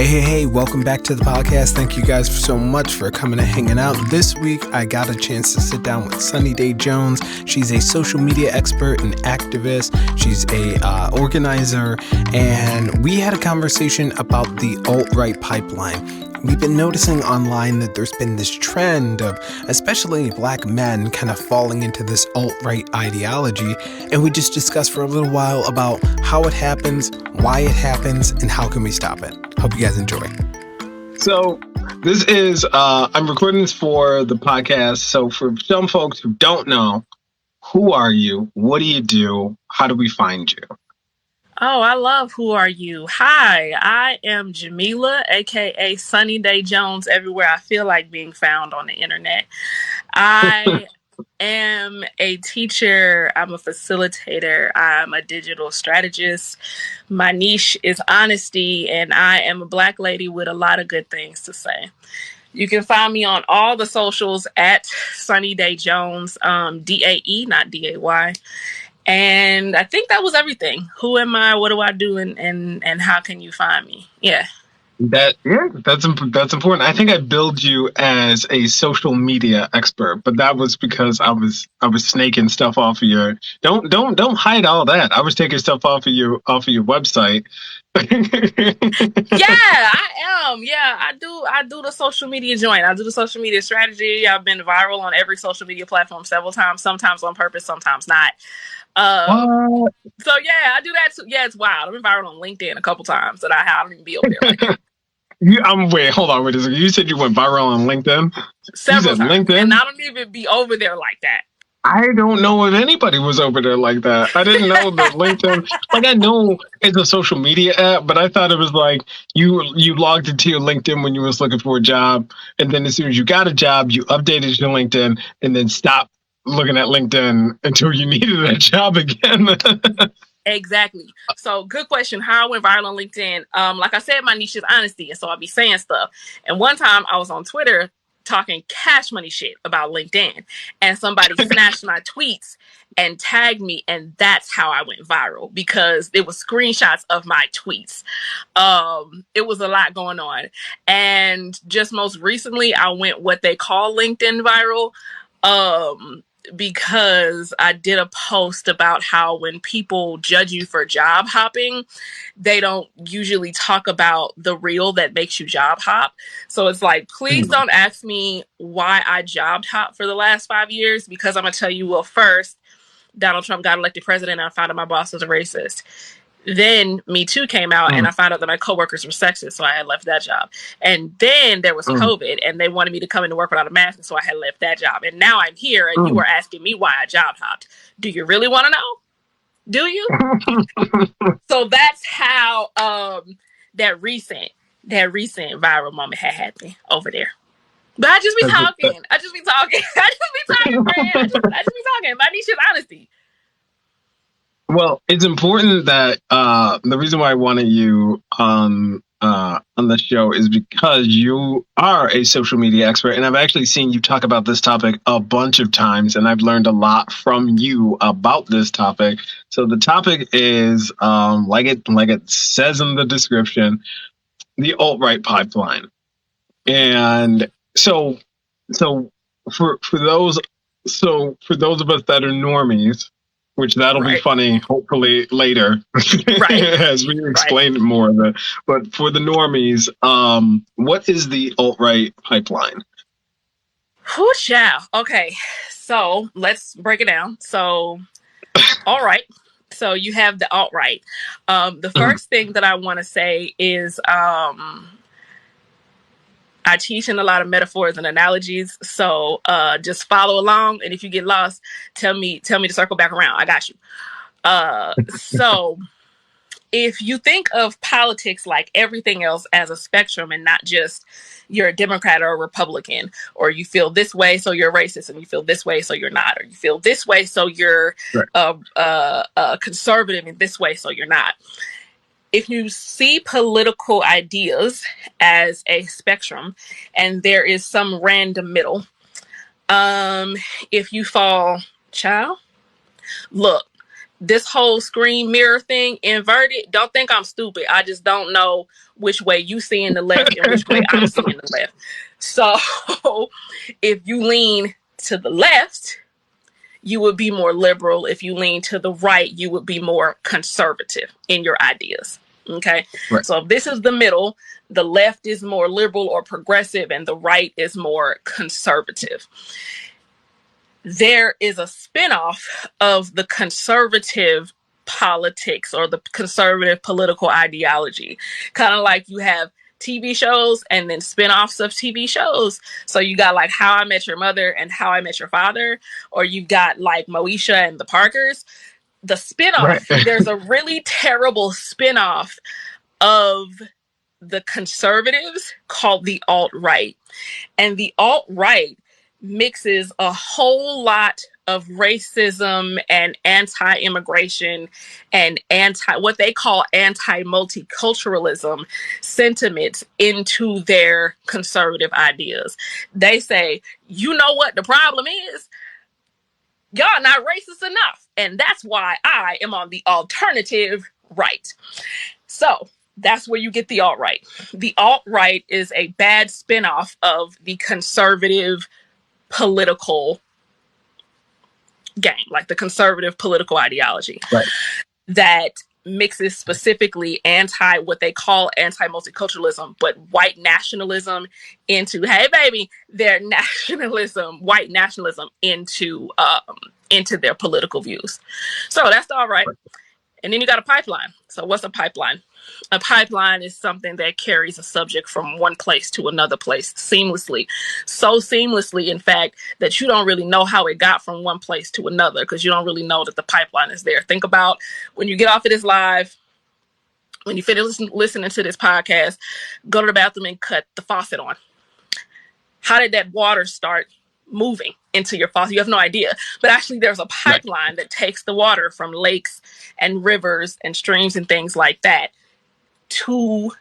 Hey, welcome back to the podcast. Thank you guys so much for coming and hanging out. This week, I got a chance to sit down with Sunny Day Jones. She's a social media expert and activist. She's a organizer, and we had a conversation about the alt-right pipeline. We've been noticing online that there's been this trend of especially Black men kind of falling into this alt-right ideology, and we just discussed for a little while about how it happens, why it happens, and how can we stop it. Hope you guys enjoy. So this is, I'm recording this for the podcast. So for some folks who don't know, who are you? What do you do? How do we find you? Oh, I love Who Are You? Hi, I am Jamila, aka Sunny Day Jones, everywhere I feel like being found on the internet. I am a teacher, I'm a facilitator, I'm a digital strategist. My niche is honesty, and I am a Black lady with a lot of good things to say. You can find me on all the socials at Sunny Day Jones, DAE, not DAY. And I think that was everything. Who am I? What do I do? And how can you find me? Yeah. That's important. I think I billed you as a social media expert, but that was because I was snaking stuff off of your. Don't hide all that. I was taking stuff off of your website. Yeah, I am. Yeah, I do the social media joint. I do the social media strategy. I've been viral on every social media platform several times, sometimes on purpose, sometimes not. So yeah, I do that too. Yeah, it's wild. I've been viral on LinkedIn a couple times, and I don't even be over there like that. Hold on, wait a second. You said you went viral on LinkedIn? Several times. LinkedIn? And I don't even be over there like that. I don't know if anybody was over there like that. I didn't know that LinkedIn, like I know it's a social media app, but I thought it was like you logged into your LinkedIn when you was looking for a job. And then as soon as you got a job, you updated your LinkedIn and then stopped looking at LinkedIn until you needed that job again. Exactly. So good question. How I went viral on LinkedIn. Like I said, my niche is honesty. And so I'll be saying stuff. And one time I was on Twitter talking cash money shit about LinkedIn, and somebody snatched my tweets and tagged me, and that's how I went viral, because it was screenshots of my tweets. It was a lot going on. And just most recently I went what they call LinkedIn viral. Because I did a post about how when people judge you for job hopping, they don't usually talk about the real that makes you job hop. So it's like, please don't ask me why I job hop for the last 5 years, because I'm going to tell you, well, first, Donald Trump got elected president and I found out my boss was a racist. Then Me Too came out and I found out that my coworkers were sexist, so I had left that job. And then there was COVID and they wanted me to come into work without a mask, and so I had left that job. And now I'm here and you are asking me why I job hopped. Do you really want to know? Do you? So that's how that recent viral moment had happened over there. But I just be talking. I just be talking, friend. I just be talking. My niche is honesty. Well, it's important that the reason why I wanted you on the show is because you are a social media expert, and I've actually seen you talk about this topic a bunch of times, and I've learned a lot from you about this topic. So the topic is like it says in the description, the alt-right pipeline. And so for those of us that are normies, which that'll be funny, hopefully later, as we explain more of it. But for the normies, what is the alt-right pipeline? Whoo, child. Okay, so let's break it down. So, all right. So you have the alt-right. The first thing that I want to say is I teach in a lot of metaphors and analogies, so just follow along. And if you get lost, tell me to circle back around. I got you. So if you think of politics like everything else as a spectrum and not just you're a Democrat or a Republican, or you feel this way, so you're racist, and you feel this way, so you're not, or you feel this way, so you're conservative, in this way, so you're not. If you see political ideas as a spectrum and there is some random middle, if you fall, child, look, this whole screen mirror thing inverted, don't think I'm stupid. I just don't know which way you seeing the left and which way I'm seeing the left. So if you lean to the left, you would be more liberal. If you lean to the right, you would be more conservative in your ideas. Okay. Right. So if this is the middle, the left is more liberal or progressive and the right is more conservative. There is a spinoff of the conservative politics or the conservative political ideology. Kind of like you have TV shows and then spinoffs of TV shows. So you got like How I Met Your Mother and How I Met Your Father, or you've got like Moesha and the Parkers. The spinoff, Right. there's a really terrible spinoff of the conservatives called the alt-right. And the alt-right mixes a whole lot of racism and anti-immigration and what they call anti-multiculturalism sentiments into their conservative ideas. They say, you know what the problem is? Y'all not racist enough. And that's why I am on the alternative right. So that's where you get the alt-right. The alt-right is a bad spinoff of the conservative political game, like the conservative political ideology, Right. that mixes specifically what they call anti-multiculturalism, but white nationalism into, hey baby, their nationalism, white nationalism into their political views. So that's all right. And then you got a pipeline. So what's a pipeline? A pipeline is something that carries a subject from one place to another place seamlessly. So seamlessly, in fact, that you don't really know how it got from one place to another because you don't really know that the pipeline is there. Think about when you get off of this live, when you finish listening to this podcast, go to the bathroom and cut the faucet on. How did that water start moving into your faucet? You have no idea. But actually, there's a pipeline that takes the water from lakes and rivers and streams and things like that to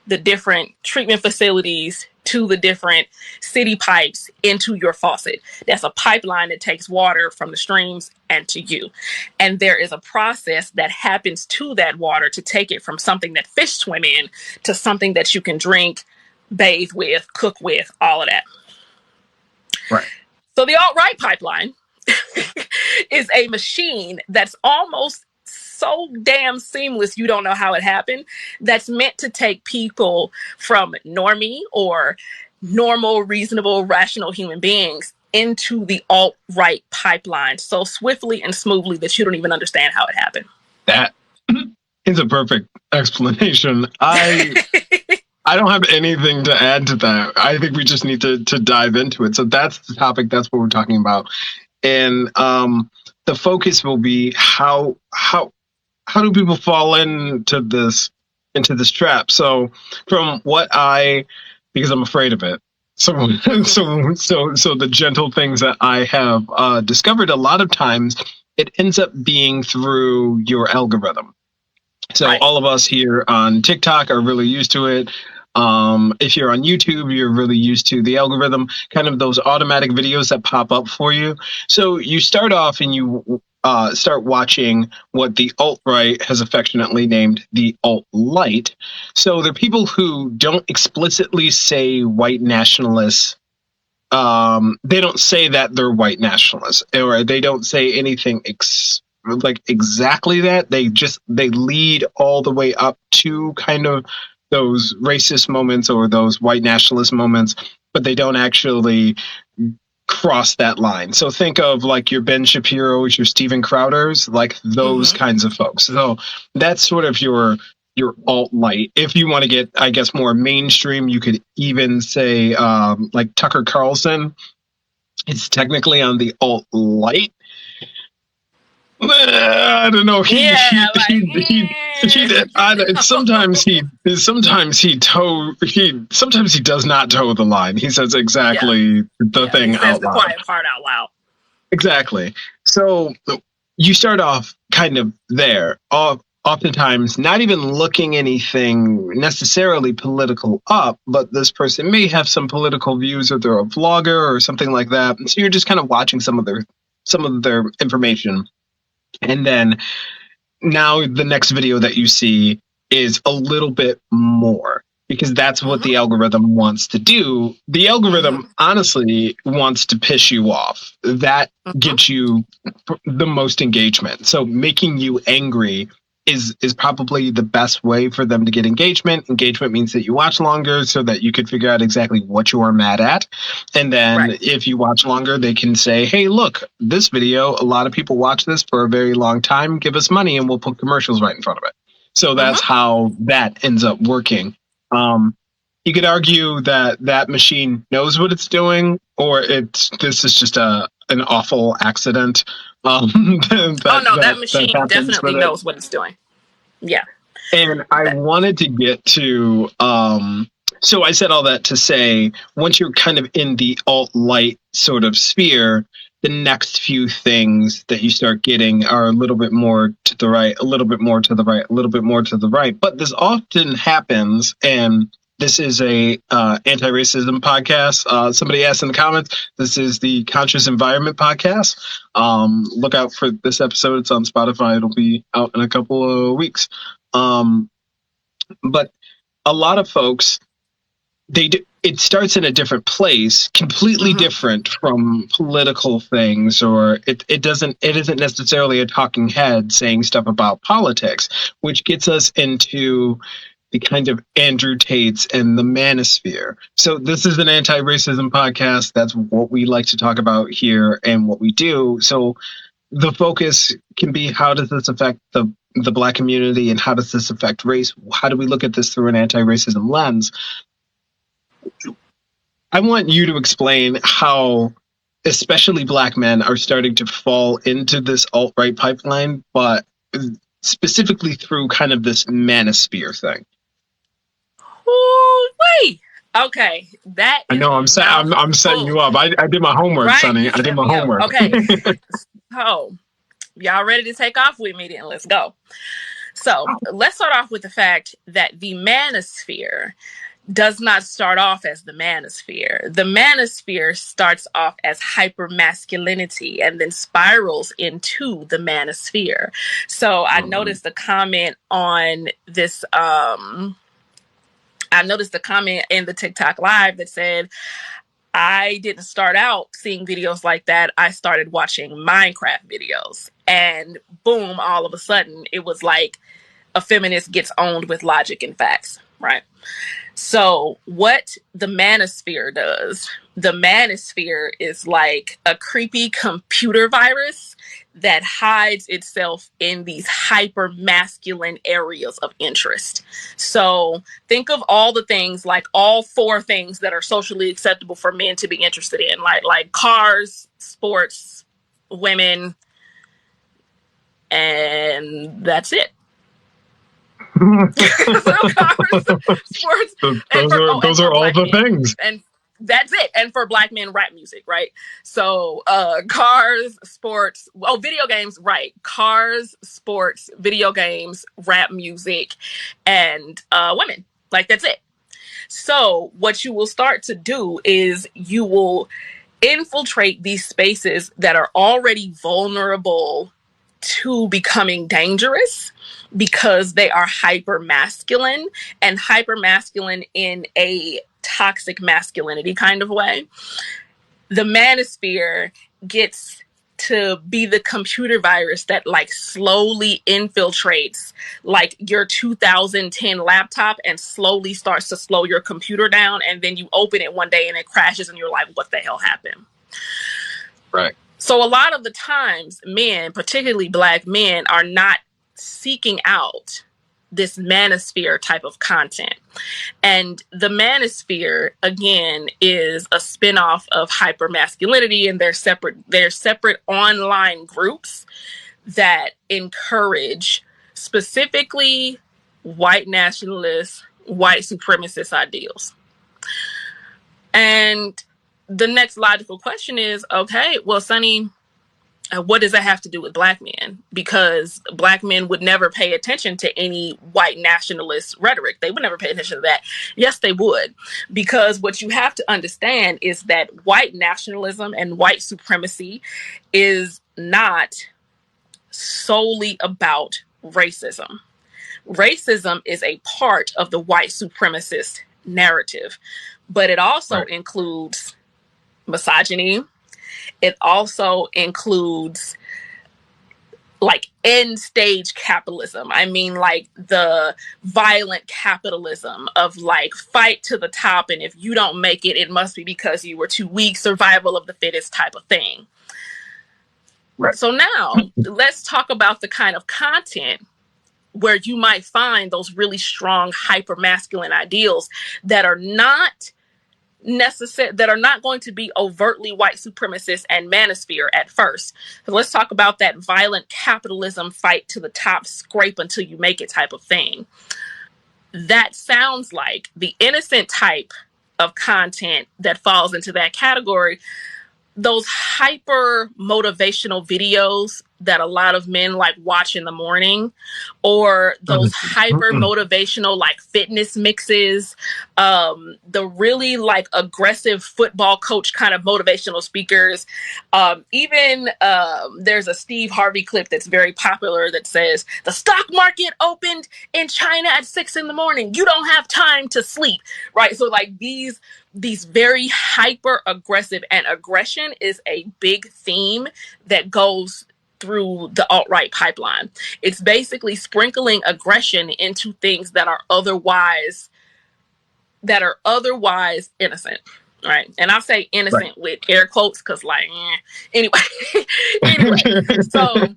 the different treatment facilities, to the different city pipes into your faucet. That's a pipeline that takes water from the streams and to you. And there is a process that happens to that water to take it from something that fish swim in to something that you can drink, bathe with, cook with, all of that. Right. So the alt-right pipeline is a machine that's almost so damn seamless you don't know how it happened, that's meant to take people from normie or normal, reasonable, rational human beings into the alt-right pipeline so swiftly and smoothly that you don't even understand how it happened. That is a perfect explanation. I don't have anything to add to that. I think we just need to dive into it. So that's the topic. That's what we're talking about. And the focus will be how do people fall into this trap? So from because I'm afraid of it. So the gentle things that I have discovered, a lot of times it ends up being through your algorithm. So Right. All of us here on TikTok are really used to it. If you're on YouTube, you're really used to the algorithm, kind of those automatic videos that pop up for you. So you start off and you start watching what the alt-right has affectionately named the alt-light. So they're people who don't explicitly say white nationalists. They don't say that they're white nationalists, or they don't say anything exactly that. They lead all the way up to kind of those racist moments or those white nationalist moments, but they don't actually cross that line. So think of like your Ben Shapiro's, your Steven Crowder's, like those kinds of folks. So that's sort of your alt-light. If you want to get, I guess, more mainstream, you could even say like Tucker Carlson. It's technically on the alt-light. I don't know. Sometimes he does not toe the line. He says exactly the thing he says out the loud. quiet part out loud. Exactly. So you start off kind of there. Oftentimes not even looking anything necessarily political up, but this person may have some political views, or they're a vlogger or something like that. And so you're just kind of watching some of their information. And then now the next video that you see is a little bit more, because that's what the algorithm wants to do. The algorithm honestly wants to piss you off. That gets you the most engagement. So making you angry is probably the best way for them to get engagement. Engagement means that you watch longer so that you can figure out exactly what you are mad at. And then if you watch longer, they can say, hey, look, this video, a lot of people watch this for a very long time. Give us money and we'll put commercials right in front of it. So that's how that ends up working. You could argue that that machine knows what it's doing, or this is just an awful accident. That machine definitely knows what it's doing. Yeah. And I wanted to get to, so I said all that to say, once you're kind of in the alt-light sort of sphere, the next few things that you start getting are a little bit more to the right, a little bit more to the right, a little bit more to the right. But this often happens, and this is a anti-racism podcast. Somebody asked in the comments, this is the Conscious Environment podcast. Look out for this episode. It's on Spotify. It'll be out in a couple of weeks. But a lot of folks, it starts in a different place, completely different from political things, or it isn't necessarily a talking head saying stuff about politics, which gets us into the kind of Andrew Tates and the manosphere. So this is an anti-racism podcast. That's what we like to talk about here and what we do. So the focus can be, how does this affect the Black community, and how does this affect race? How do we look at this through an anti-racism lens? I want you to explain how especially Black men are starting to fall into this alt-right pipeline, but specifically through kind of this manosphere thing. Wait. Okay, that I know I'm setting you up. I did my homework, Sonny. I did my homework. Okay, so y'all ready to take off with me? Then let's go. So let's start off with the fact that the manosphere does not start off as the manosphere. The manosphere starts off as hypermasculinity and then spirals into the manosphere. So I noticed a comment on this. I noticed a comment in the TikTok live that said, I didn't start out seeing videos like that. I started watching Minecraft videos, and boom, all of a sudden it was like a feminist gets owned with logic and facts, right? So what the manosphere does, the manosphere is like a creepy computer virus that hides itself in these hyper masculine areas of interest. So think of all the things, like all 4 things that are socially acceptable for men to be interested in, like cars, sports, women, and that's it. Sports, those are all the things, and that's it. And for Black men, rap music, right? So cars, sports, video games, right? Cars, sports, video games, rap music, and women. Like, that's it. So what you will start to do is you will infiltrate these spaces that are already vulnerable to becoming dangerous, because they are hyper masculine, and hyper masculine in a toxic masculinity kind of way. The manosphere gets to be the computer virus that like slowly infiltrates like your 2010 laptop and slowly starts to slow your computer down, and then you open it one day and it crashes and you're like, what the hell happened? Right. So a lot of the times men, particularly Black men, are not seeking out this manosphere type of content. And the manosphere, again, is a spinoff of hypermasculinity, and they're separate online groups that encourage specifically white nationalist, white supremacist ideals. And the next logical question is, okay, well, Sonny, what does that have to do with Black men? Because Black men would never pay attention to any white nationalist rhetoric. They would never pay attention to that. Yes, they would. Because what you have to understand is that white nationalism and white supremacy is not solely about racism. Racism is a part of the white supremacist narrative, but it also includes misogyny. It also includes like end stage capitalism. I mean, like the violent capitalism of like fight to the top, and if you don't make it, it must be because you were too weak, survival of the fittest type of thing. Right. So now let's talk about the kind of content where you might find those really strong hyper masculine ideals that are not going to be overtly white supremacist and manosphere at first. So let's talk about that violent capitalism, fight to the top, scrape until you make it type of thing. That sounds like the innocent type of content that falls into that category. Those hyper motivational videos that a lot of men like watch in the morning, or those hyper motivational like fitness mixes, the really like aggressive football coach kind of motivational speakers. Even there's a Steve Harvey clip that's very popular that says, the stock market opened in China at 6 a.m. You don't have time to sleep, right? So like these very hyper aggressive, and aggression is a big theme that goes through the alt-right pipeline. It's basically sprinkling aggression into things that are otherwise innocent, right? And I say innocent with air quotes because like, anyway. So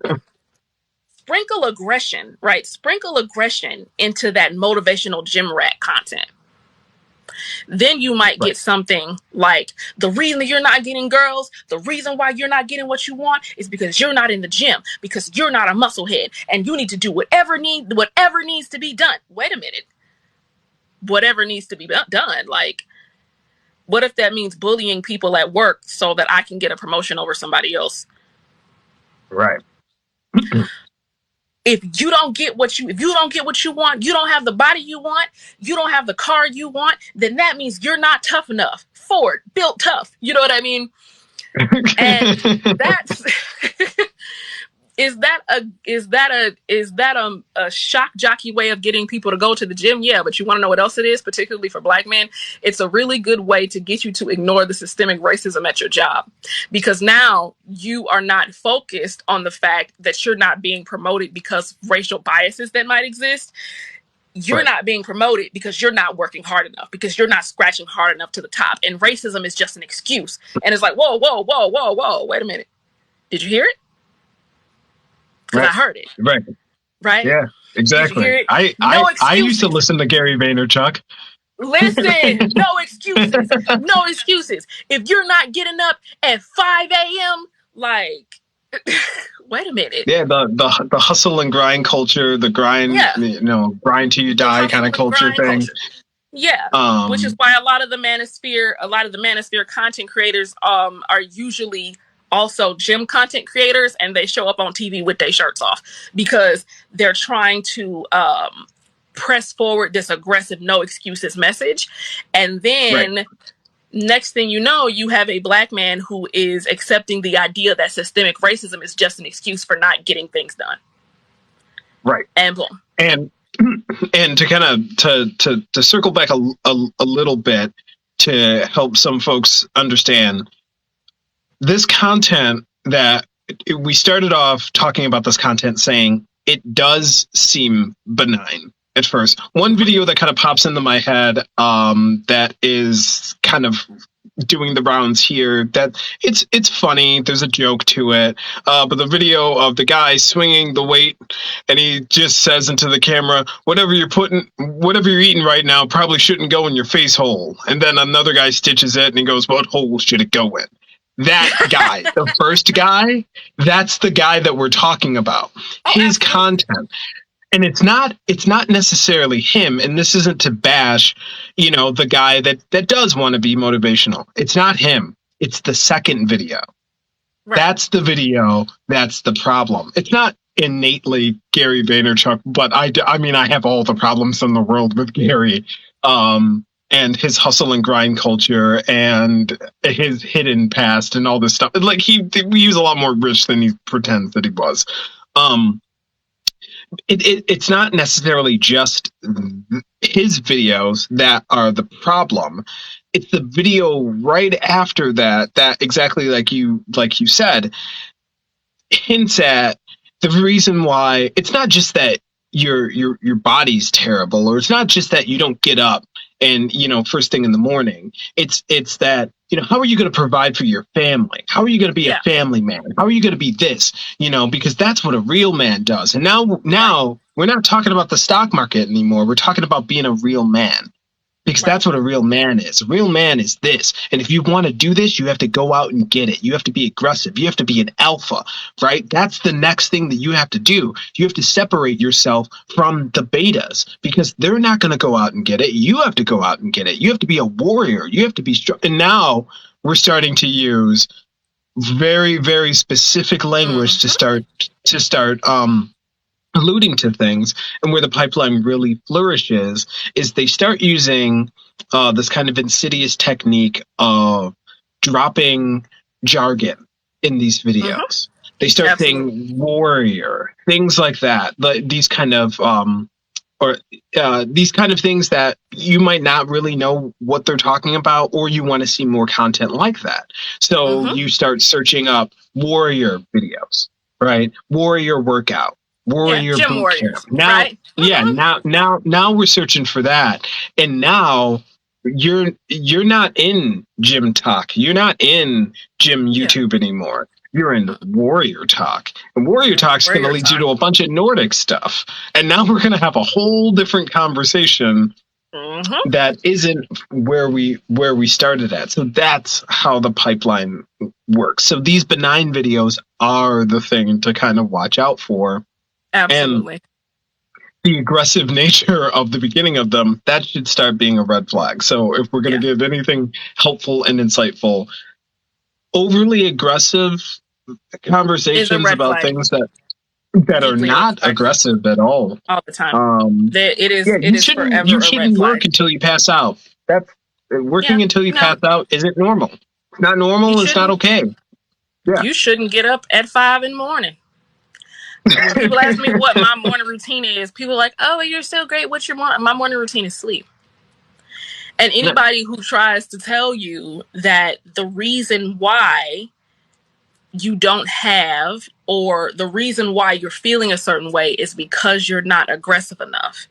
sprinkle aggression, right? Sprinkle aggression into that motivational gym rat content. Then you might get something like, the reason that you're not getting girls, the reason why you're not getting what you want is because you're not in the gym, because you're not a musclehead, and you need to do whatever needs to be done. Wait a minute. Whatever needs to be done. Like, what if that means bullying people at work so that I can get a promotion over somebody else? Right. If you don't get what you want, you don't have the body you want, you don't have the car you want, then that means you're not tough enough. Ford, built tough. You know what I mean? And that's is that a shock jockey way of getting people to go to the gym? Yeah, but you want to know what else it is, particularly for Black men? It's a really good way to get you to ignore the systemic racism at your job, because now you are not focused on the fact that you're not being promoted because of racial biases that might exist. You're not being promoted because you're not working hard enough, because you're not scratching hard enough to the top. And racism is just an excuse. And it's like, whoa, wait a minute. Did you hear it? Because I heard it. Right? Yeah, exactly. I used to listen to Gary Vaynerchuk. Listen, no excuses. No excuses. If you're not getting up at 5 a.m., like, wait a minute. Yeah, the hustle and grind culture, the grind, grind till you die kind of culture thing. Culture. Yeah, which is why a lot of the manosphere content creators are usually also gym content creators, and they show up on TV with their shirts off because they're trying to press forward this aggressive no excuses message. And then next thing you know, you have a Black man who is accepting the idea that systemic racism is just an excuse for not getting things done. Right. And boom. And to kind of to circle back a little bit to help some folks understand this content, that we started off talking about this content saying it does seem benign at first. One video that kind of pops into my head that is kind of doing the rounds here, that it's funny, there's a joke to it, but the video of the guy swinging the weight, and he just says into the camera, whatever you're eating right now probably shouldn't go in your face hole. And then another guy stitches it and he goes, what hole should it go in? That guy, the first guy, that's the guy that we're talking about. His content. And it's not necessarily him, and this isn't to bash, the guy that does want to be motivational. It's not him. It's the second video. Right. That's the video. That's the problem. It's not innately Gary Vaynerchuk, but I mean, I have all the problems in the world with Gary. And his hustle and grind culture and his hidden past and all this stuff. Like he was a lot more rich than he pretends that he was. It's not necessarily just his videos that are the problem. It's the video right after that exactly like you said, hints at the reason why it's not just that your body's terrible, or it's not just that you don't get up and first thing in the morning. It's that how are you going to provide for your family? How are you going to be a family man? How are you going to be this? Because that's what a real man does. And now we're not talking about the stock market anymore. We're talking about being a real man. Because that's what a real man is. A real man is this. And if you want to do this, you have to go out and get it. You have to be aggressive. You have to be an alpha, right? That's the next thing that you have to do. You have to separate yourself from the betas, because they're not going to go out and get it. You have to go out and get it. You have to be a warrior. You have to be strong. And now we're starting to use very, very specific language to start alluding to things. And where the pipeline really flourishes is they start using this kind of insidious technique of dropping jargon in these videos. They start saying warrior, things like that. These kind of these kind of things that you might not really know what they're talking about, or you want to see more content like that. So you start searching up warrior videos, right? Warrior workout. Warrior gym boot warriors, camp. Now, right? now we're searching for that, and now you're not in gym talk. You're not in gym YouTube anymore. You're in warrior talk, and warrior talk's going to lead you to a bunch of Nordic stuff. And now we're going to have a whole different conversation that isn't where we started at. So that's how the pipeline works. So these benign videos are the thing to kind of watch out for. Absolutely. And the aggressive nature of the beginning of them, that should start being a red flag. So if we're going to give anything helpful and insightful, overly aggressive conversations about things that are not aggressive at all the time. It is forever you a shouldn't red flag. work until you pass out. That's working until you pass out isn't normal. It's not normal. It's not okay. You shouldn't get up at 5 in the morning. When people ask me what my morning routine is, people are like, "Oh, you're so great. What's your morning?" My morning routine is sleep. And anybody who tries to tell you that the reason why you don't have, or the reason why you're feeling a certain way, is because you're not aggressive enough,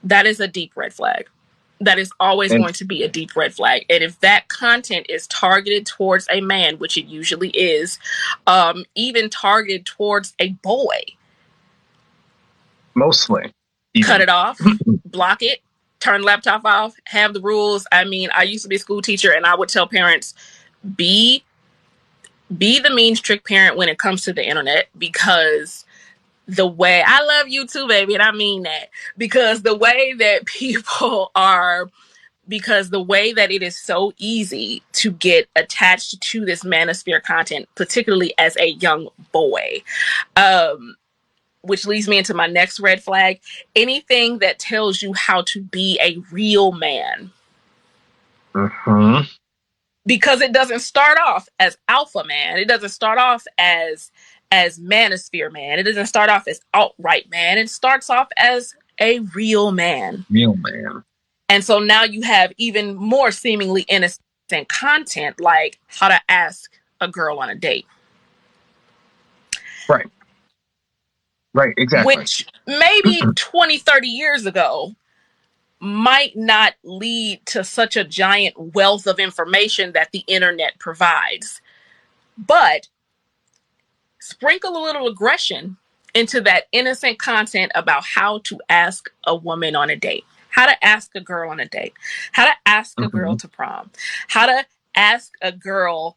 that is a deep red flag. That is always going to be a deep red flag. And if that content is targeted towards a man, which it usually is, even targeted towards a boy, mostly cut it off, block it, turn the laptop off, have the rules. I mean, I used to be a school teacher, and I would tell parents, be the mean strict parent when it comes to the internet, because the way, I love you too, baby, and I mean that, because the way that people are, because the way that it is so easy to get attached to this manosphere content, particularly as a young boy, which leads me into my next red flag: anything that tells you how to be a real man. Because it doesn't start off as alpha man. It doesn't start off as manosphere man. It doesn't start off as alt-right man. It starts off as a real man. Real man. And so now you have even more seemingly innocent content, like how to ask a girl on a date. Right. Right, exactly. Which maybe 20, 30 years ago might not lead to such a giant wealth of information that the internet provides. But sprinkle a little aggression into that innocent content about how to ask a woman on a date, how to ask a girl on a date, how to ask a girl to prom, how to ask a girl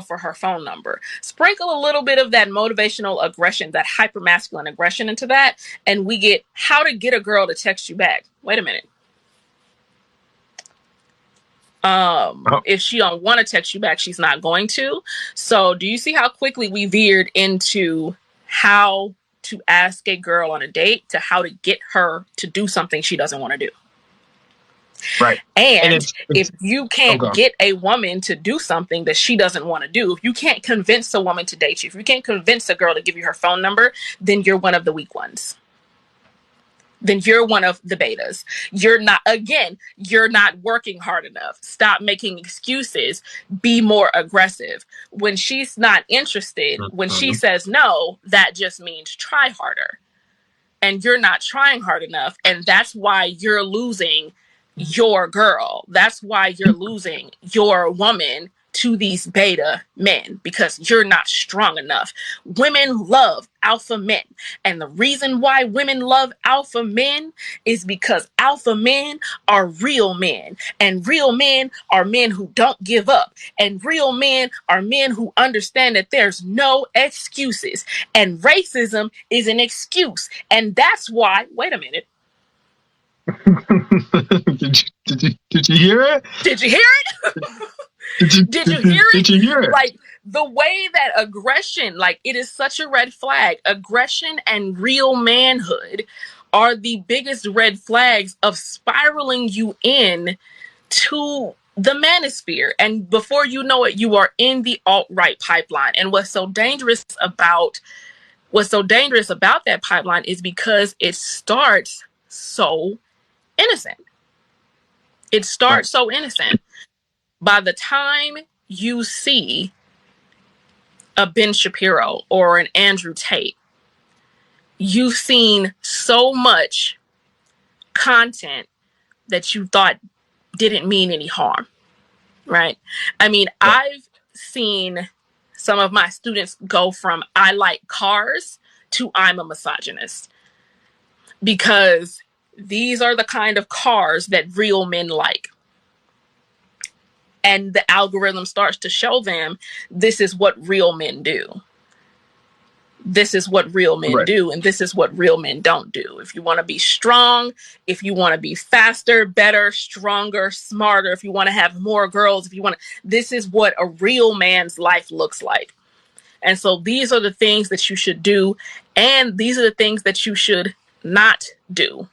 for her phone number. Sprinkle a little bit of that motivational aggression, that hypermasculine aggression into that, and we get how to get a girl to text you back. Wait a minute. If she don't want to text you back, she's not going to. So do you see how quickly we veered into how to ask a girl on a date to how to get her to do something she doesn't want to do? Right. And it's if you can't okay. get a woman to do something that she doesn't want to do, if you can't convince a woman to date you, if you can't convince a girl to give you her phone number, then you're one of the weak ones. Then you're one of the betas. You're not working hard enough. Stop making excuses. Be more aggressive. When she's not interested, when she says no, that just means try harder. And you're not trying hard enough. And that's why you're losing your girl. That's why you're losing your woman to these beta men, because you're not strong enough. Women love alpha men. And the reason why women love alpha men is because alpha men are real men. And real men are men who don't give up. And real men are men who understand that there's no excuses. And racism is an excuse. And that's why, wait a minute. Did you hear it? Did you hear it? Did you hear it? Did you hear it? Like, the way that aggression, like, it is such a red flag. Aggression and real manhood are the biggest red flags of spiraling you in to the manosphere. And before you know it, you are in the alt-right pipeline. And what's so dangerous about that pipeline is because it starts so innocent. It starts so innocent. By the time you see a Ben Shapiro or an Andrew Tate, you've seen so much content that you thought didn't mean any harm, right? I mean, I've seen some of my students go from I like cars to I'm a misogynist, because these are the kind of cars that real men like. And the algorithm starts to show them this is what real men do. This is what real men do, and this is what real men don't do. If you want to be strong, if you want to be faster, better, stronger, smarter, if you want to have more girls, this is what a real man's life looks like. And so these are the things that you should do, and these are the things that you should not do.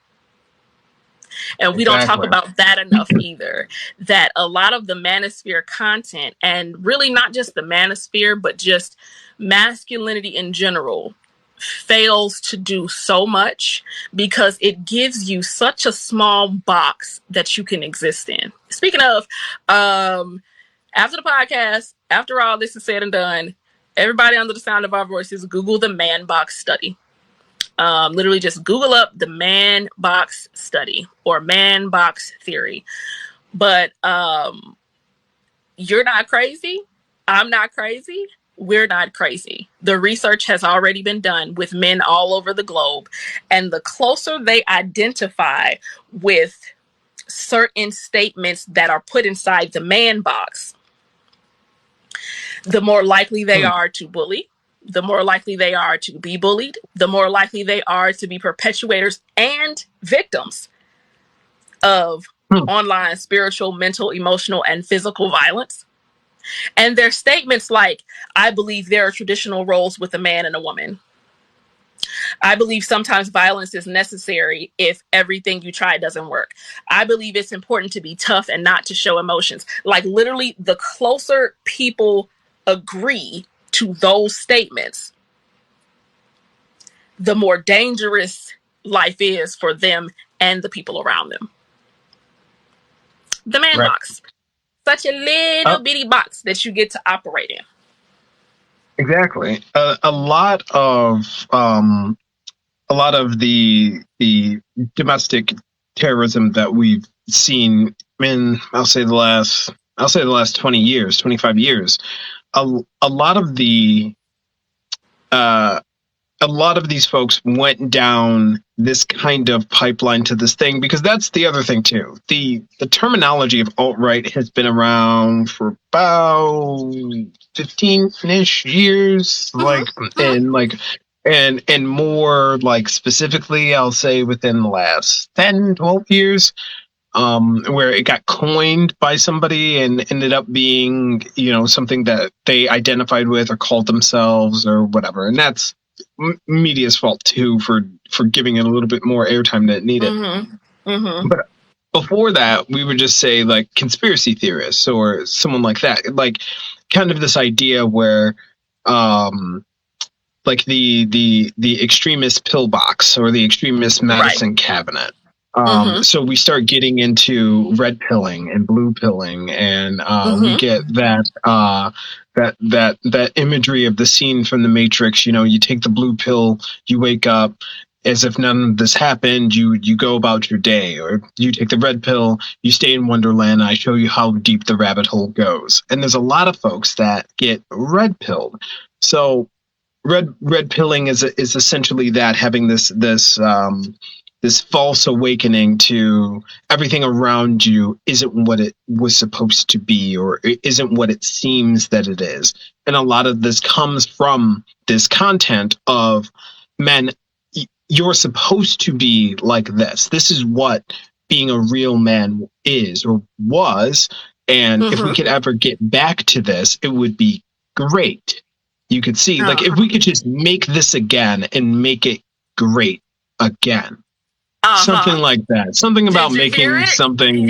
And we don't talk about that enough either, that a lot of the manosphere content, and really not just the manosphere, but just masculinity in general, fails to do so much because it gives you such a small box that you can exist in. Speaking of, after the podcast, after all this is said and done, everybody under the sound of our voices, Google the man box study. Literally just Google up the man box study or man box theory. But you're not crazy. I'm not crazy. We're not crazy. The research has already been done with men all over the globe. And the closer they identify with certain statements that are put inside the man box, the more likely they are to bully, the more likely they are to be bullied, the more likely they are to be perpetuators and victims of online spiritual, mental, emotional, and physical violence. And their statements like, I believe there are traditional roles with a man and a woman. I believe sometimes violence is necessary if everything you try doesn't work. I believe it's important to be tough and not to show emotions. Like, literally, the closer people agree to those statements, the more dangerous life is for them and the people around them. The man box. Such a little bitty box that you get to operate in. Exactly. A lot of the domestic terrorism that we've seen in, I'll say the last 20 years, 25 years, a lot of these folks went down this kind of pipeline to this thing, because that's the other thing too. The terminology of alt-right has been around for about 15-ish years, and more like specifically, I'll say within the last 10, 12 years, where it got coined by somebody and ended up being, something that they identified with or called themselves or whatever. And that's media's fault too for giving it a little bit more airtime than it needed. Mm-hmm. Mm-hmm. before that, we would just say like conspiracy theorists or someone like that, like kind of this idea where, like the extremist pillbox or the extremist medicine cabinet. So we start getting into red pilling and blue pilling, and we get that imagery of the scene from the Matrix. You know, you take the blue pill, you wake up as if none of this happened. You go about your day, or you take the red pill, you stay in Wonderland. I show you how deep the rabbit hole goes. And there's a lot of folks that get red pilled. So red pilling is essentially that, having this false awakening to everything around you isn't what it was supposed to be, or it isn't what it seems that it is. And a lot of this comes from this content of men. You're supposed to be like this. This is what being a real man is or was. And if we could ever get back to this, it would be great. You could see, like, if we could just make this again and make it great again. Something like that. Something about making something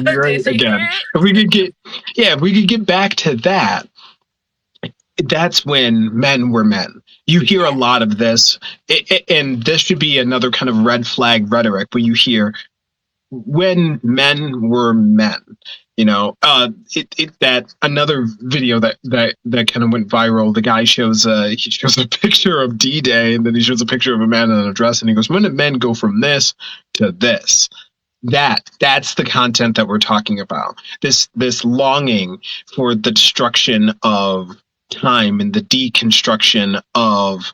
great again. If we could get back to that, that's when men were men. You hear a lot of this, and this should be another kind of red flag rhetoric where you hear when men were men. You know, that another video that kind of went viral. The guy shows a picture of D-Day, and then he shows a picture of a man in a dress, and he goes, "When did men go from this to this?" That's the content that we're talking about. This longing for the destruction of time and the deconstruction of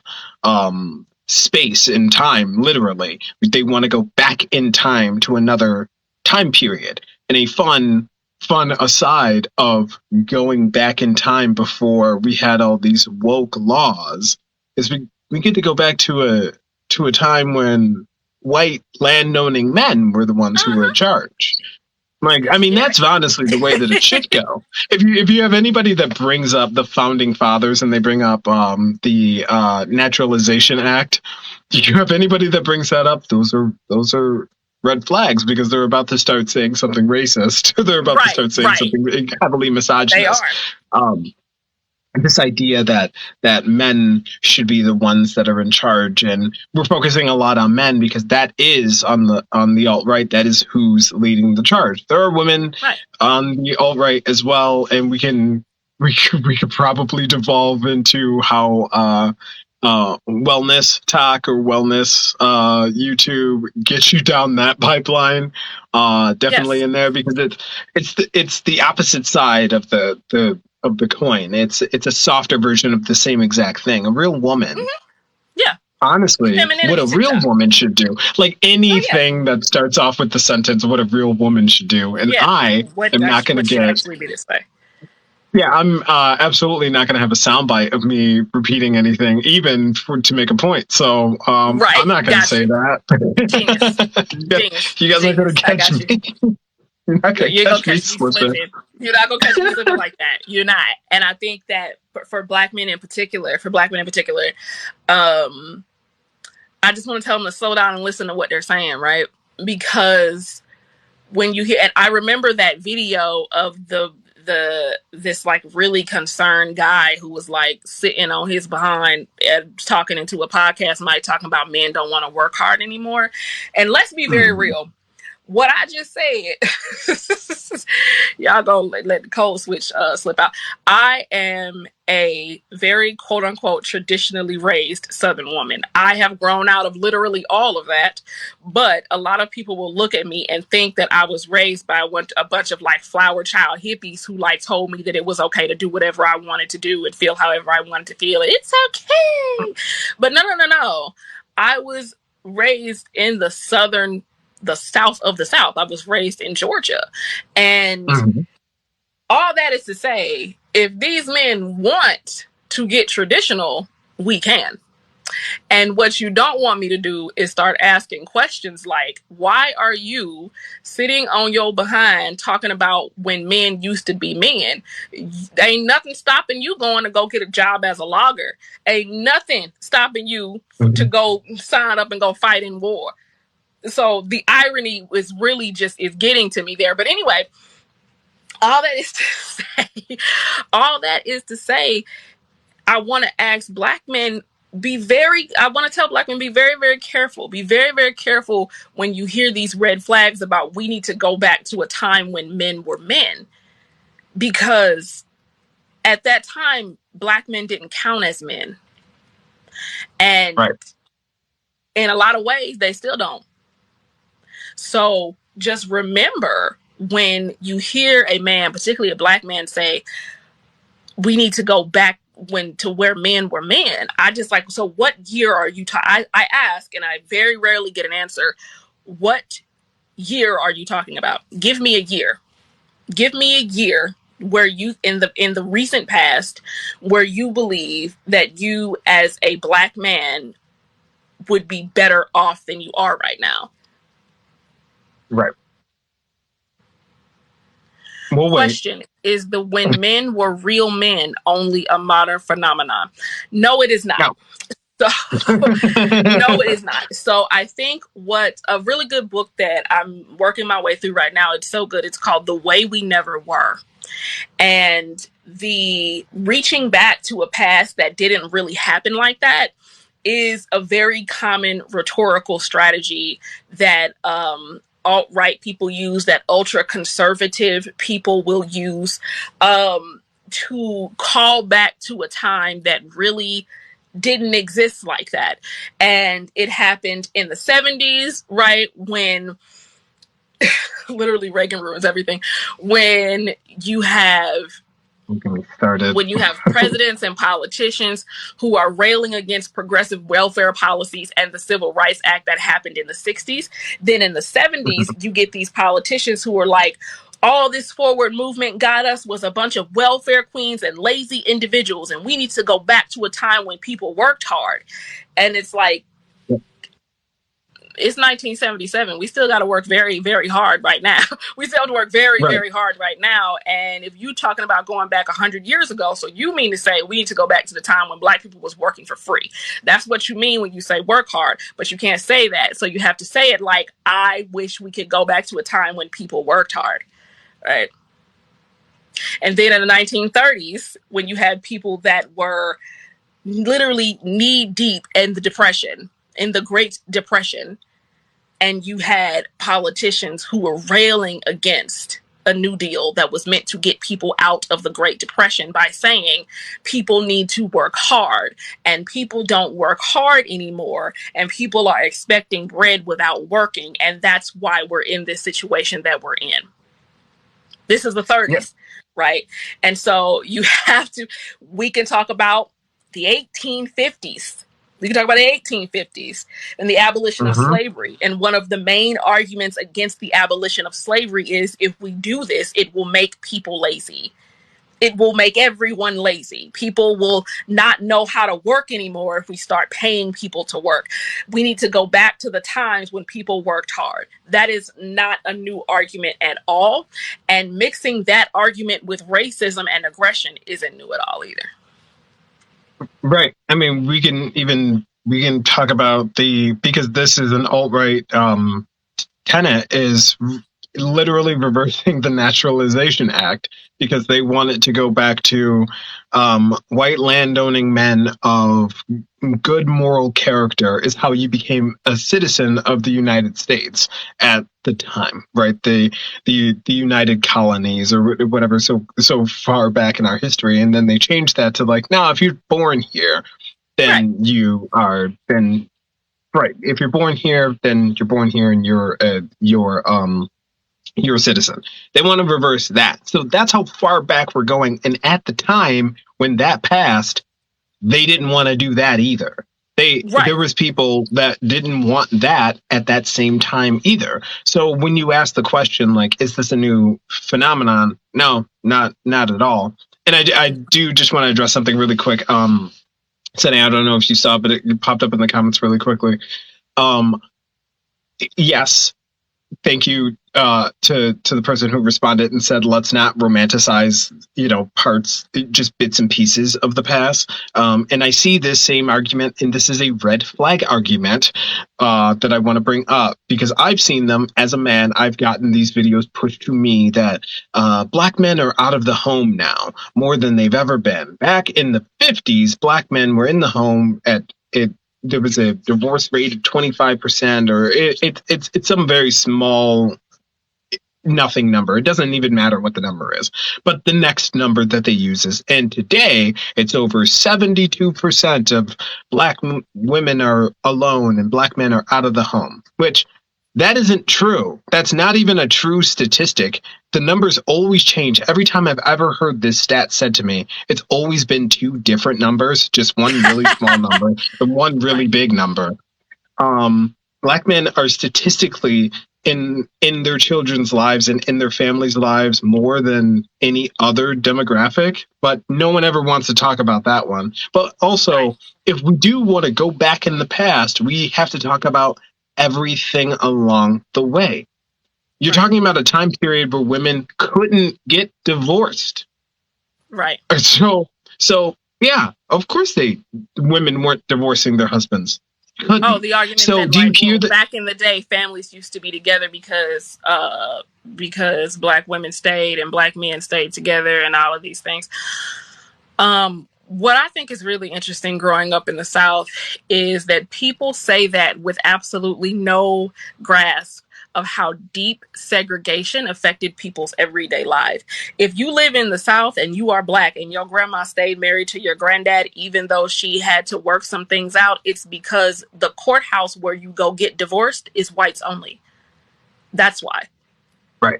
space and time. Literally, they want to go back in time to another time period. And a fun aside of going back in time before we had all these woke laws is we get to go back to a time when white landowning men were the ones who were in charge. Like, I mean, that's honestly the way that it should go. If you have anybody that brings up the founding fathers and they bring up the Naturalization Act, if you have anybody that brings that up, those are red flags, because they're about to start saying something racist. They're about to start saying something heavily misogynist. They are. This idea that men should be the ones that are in charge, and we're focusing a lot on men because that is on the alt-right. That is who's leading the charge. There are women on the alt-right as well, and we could probably devolve into how wellness talk or wellness YouTube gets you down that pipeline. Definitely in there, because it's the opposite side of the coin. It's a softer version of the same exact thing. A real woman. Honestly, what a real woman should do. Like anything that starts off with the sentence, what a real woman should do. And I am not going to get actually be this way. Yeah, I'm absolutely not going to have a soundbite of me repeating anything, even to make a point. So I'm not going to say that. Genius. You guys are going to catch me. You're not going to catch me slipping. You're not going to catch me slipping like that. You're not. And I think that for black men in particular, I just want to tell them to slow down and listen to what they're saying, right? Because when you hear, and I remember that video of this like really concerned guy who was like sitting on his behind and talking into a podcast mic, talking about men don't want to work hard anymore. And let's be very real. What I just said, y'all gonna let the code switch slip out. I am a very quote unquote traditionally raised Southern woman. I have grown out of literally all of that, but a lot of people will look at me and think that I was raised by a bunch of like flower child hippies who like told me that it was okay to do whatever I wanted to do and feel however I wanted to feel. It's okay. But no. I was raised in the South of the South. I was raised in Georgia. And all that is to say, if these men want to get traditional, we can. And what you don't want me to do is start asking questions like, why are you sitting on your behind talking about when men used to be men? Ain't nothing stopping you going to go get a job as a logger. Ain't nothing stopping you to go sign up and go fight in war. So the irony is really just is getting to me there. But anyway, all that is to say, all that is to say, I want to ask Black men, I want to tell Black men, be very, very careful. Be very, very careful when you hear these red flags about we need to go back to a time when men were men. Because at that time, Black men didn't count as men. And in a lot of ways, they still don't. So just remember when you hear a man, particularly a Black man, say, we need to go back to where men were men. I just like, so what year are you I ask, and I very rarely get an answer. What year are you talking about? Give me a year. Give me a year where you in the recent past where you believe that you as a Black man would be better off than you are right now. Right. Well, question is when men were real men only a modern phenomenon? No, it is not. No. So no, it is not. So I think what a really good book that I'm working my way through right now, it's so good. It's called The Way We Never Were. And the reaching back to a past that didn't really happen like that is a very common rhetorical strategy that alt-right people use, that ultra-conservative people will use to call back to a time that really didn't exist like that. And it happened in the 70s, right? When literally Reagan ruins everything. When you have presidents and politicians who are railing against progressive welfare policies and the Civil Rights Act that happened in the 60s, then in the 70s, you get these politicians who are like, all this forward movement got us was a bunch of welfare queens and lazy individuals, and we need to go back to a time when people worked hard. And it's like, it's 1977. We still got to work very, very hard right now. We still have to work very, very hard right now. And if you're talking about going back 100 years ago, so you mean to say we need to go back to the time when Black people was working for free. That's what you mean when you say work hard, but you can't say that. So you have to say it like, I wish we could go back to a time when people worked hard, right? And then in the 1930s, when you had people that were literally knee deep in the Depression, in the Great Depression, and you had politicians who were railing against a New Deal that was meant to get people out of the Great Depression by saying people need to work hard, and people don't work hard anymore, and people are expecting bread without working, and that's why we're in this situation that we're in. This is the 30s, right? And so we can talk about the 1850s. We can talk about the 1850s and the abolition of slavery. And one of the main arguments against the abolition of slavery is if we do this, it will make people lazy. It will make everyone lazy. People will not know how to work anymore if we start paying people to work. We need to go back to the times when people worked hard. That is not a new argument at all. And mixing that argument with racism and aggression isn't new at all either. Right. I mean, we can talk about because this is an alt-right tenet, is literally reversing the Naturalization Act, because they want it to go back to white landowning men of good moral character is how you became a citizen of the United States at the time, right? The United Colonies or whatever, so far back in our history. And then they changed that to like, now if you're born here, then you are right. If you're born here, then you're born here and you're a citizen. They want to reverse that. So that's how far back we're going. And at the time when that passed, they didn't want to do that either. There was people that didn't want that at that same time either. So when you ask the question, like, is this a new phenomenon? No, not at all. And I do just want to address something really quick. Sunny, I don't know if you saw, but it popped up in the comments really quickly. Yes, thank you to the person who responded and said, let's not romanticize, parts, just bits and pieces of the past. And I see this same argument, and this is a red flag argument that I want to bring up because I've seen them as a man. I've gotten these videos pushed to me that black men are out of the home now more than they've ever been. Back in the 50s, black men were in the home at it. There was a divorce rate of 25%, or it's some very small nothing number. It doesn't even matter what the number is. But the next number that they use is, and today it's over 72% of black women are alone and black men are out of the home, which that isn't true. That's not even a true statistic. The numbers always change. Every time I've ever heard this stat said to me, it's always been two different numbers, just one really small number and one really big number. Black men are statistically in their children's lives and in their families' lives more than any other demographic, but no one ever wants to talk about that one. But also, if we do want to go back in the past, we have to talk about everything along the way. You're talking about a time period where women couldn't get divorced. Right. So yeah, of course women weren't divorcing their husbands. Couldn't. Oh, the argument so that back in the day families used to be together because black women stayed and black men stayed together and all of these things. What I think is really interesting growing up in the South is that people say that with absolutely no grasp of how deep segregation affected people's everyday life. If you live in the South and you are black and your grandma stayed married to your granddad, even though she had to work some things out, it's because the courthouse where you go get divorced is whites only. That's why. Right.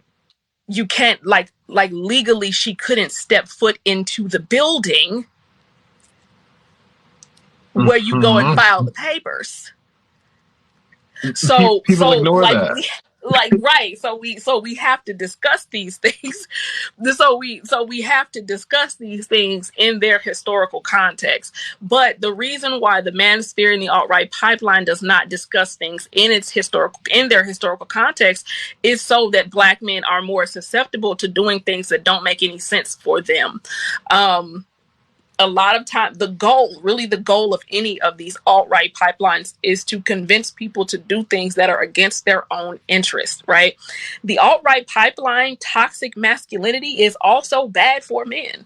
You can't, like legally, she couldn't step foot into the building where you go and file the papers. So people ignore that. So we have to discuss these things. So we have to discuss these things in their historical context. But the reason why the manosphere and the alt-right pipeline does not discuss things in their historical context is so that black men are more susceptible to doing things that don't make any sense for them. A lot of time, the goal of any of these alt-right pipelines is to convince people to do things that are against their own interests, right? The alt-right pipeline, toxic masculinity, is also bad for men,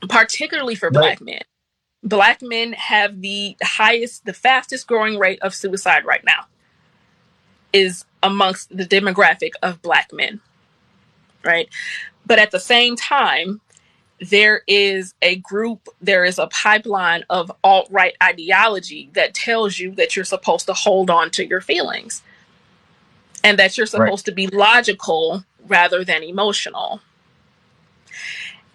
particularly for black men. Black men have the fastest growing rate of suicide right now is amongst the demographic of black men, right? But at the same time, there is a pipeline of alt-right ideology that tells you that you're supposed to hold on to your feelings and that you're supposed to be logical rather than emotional.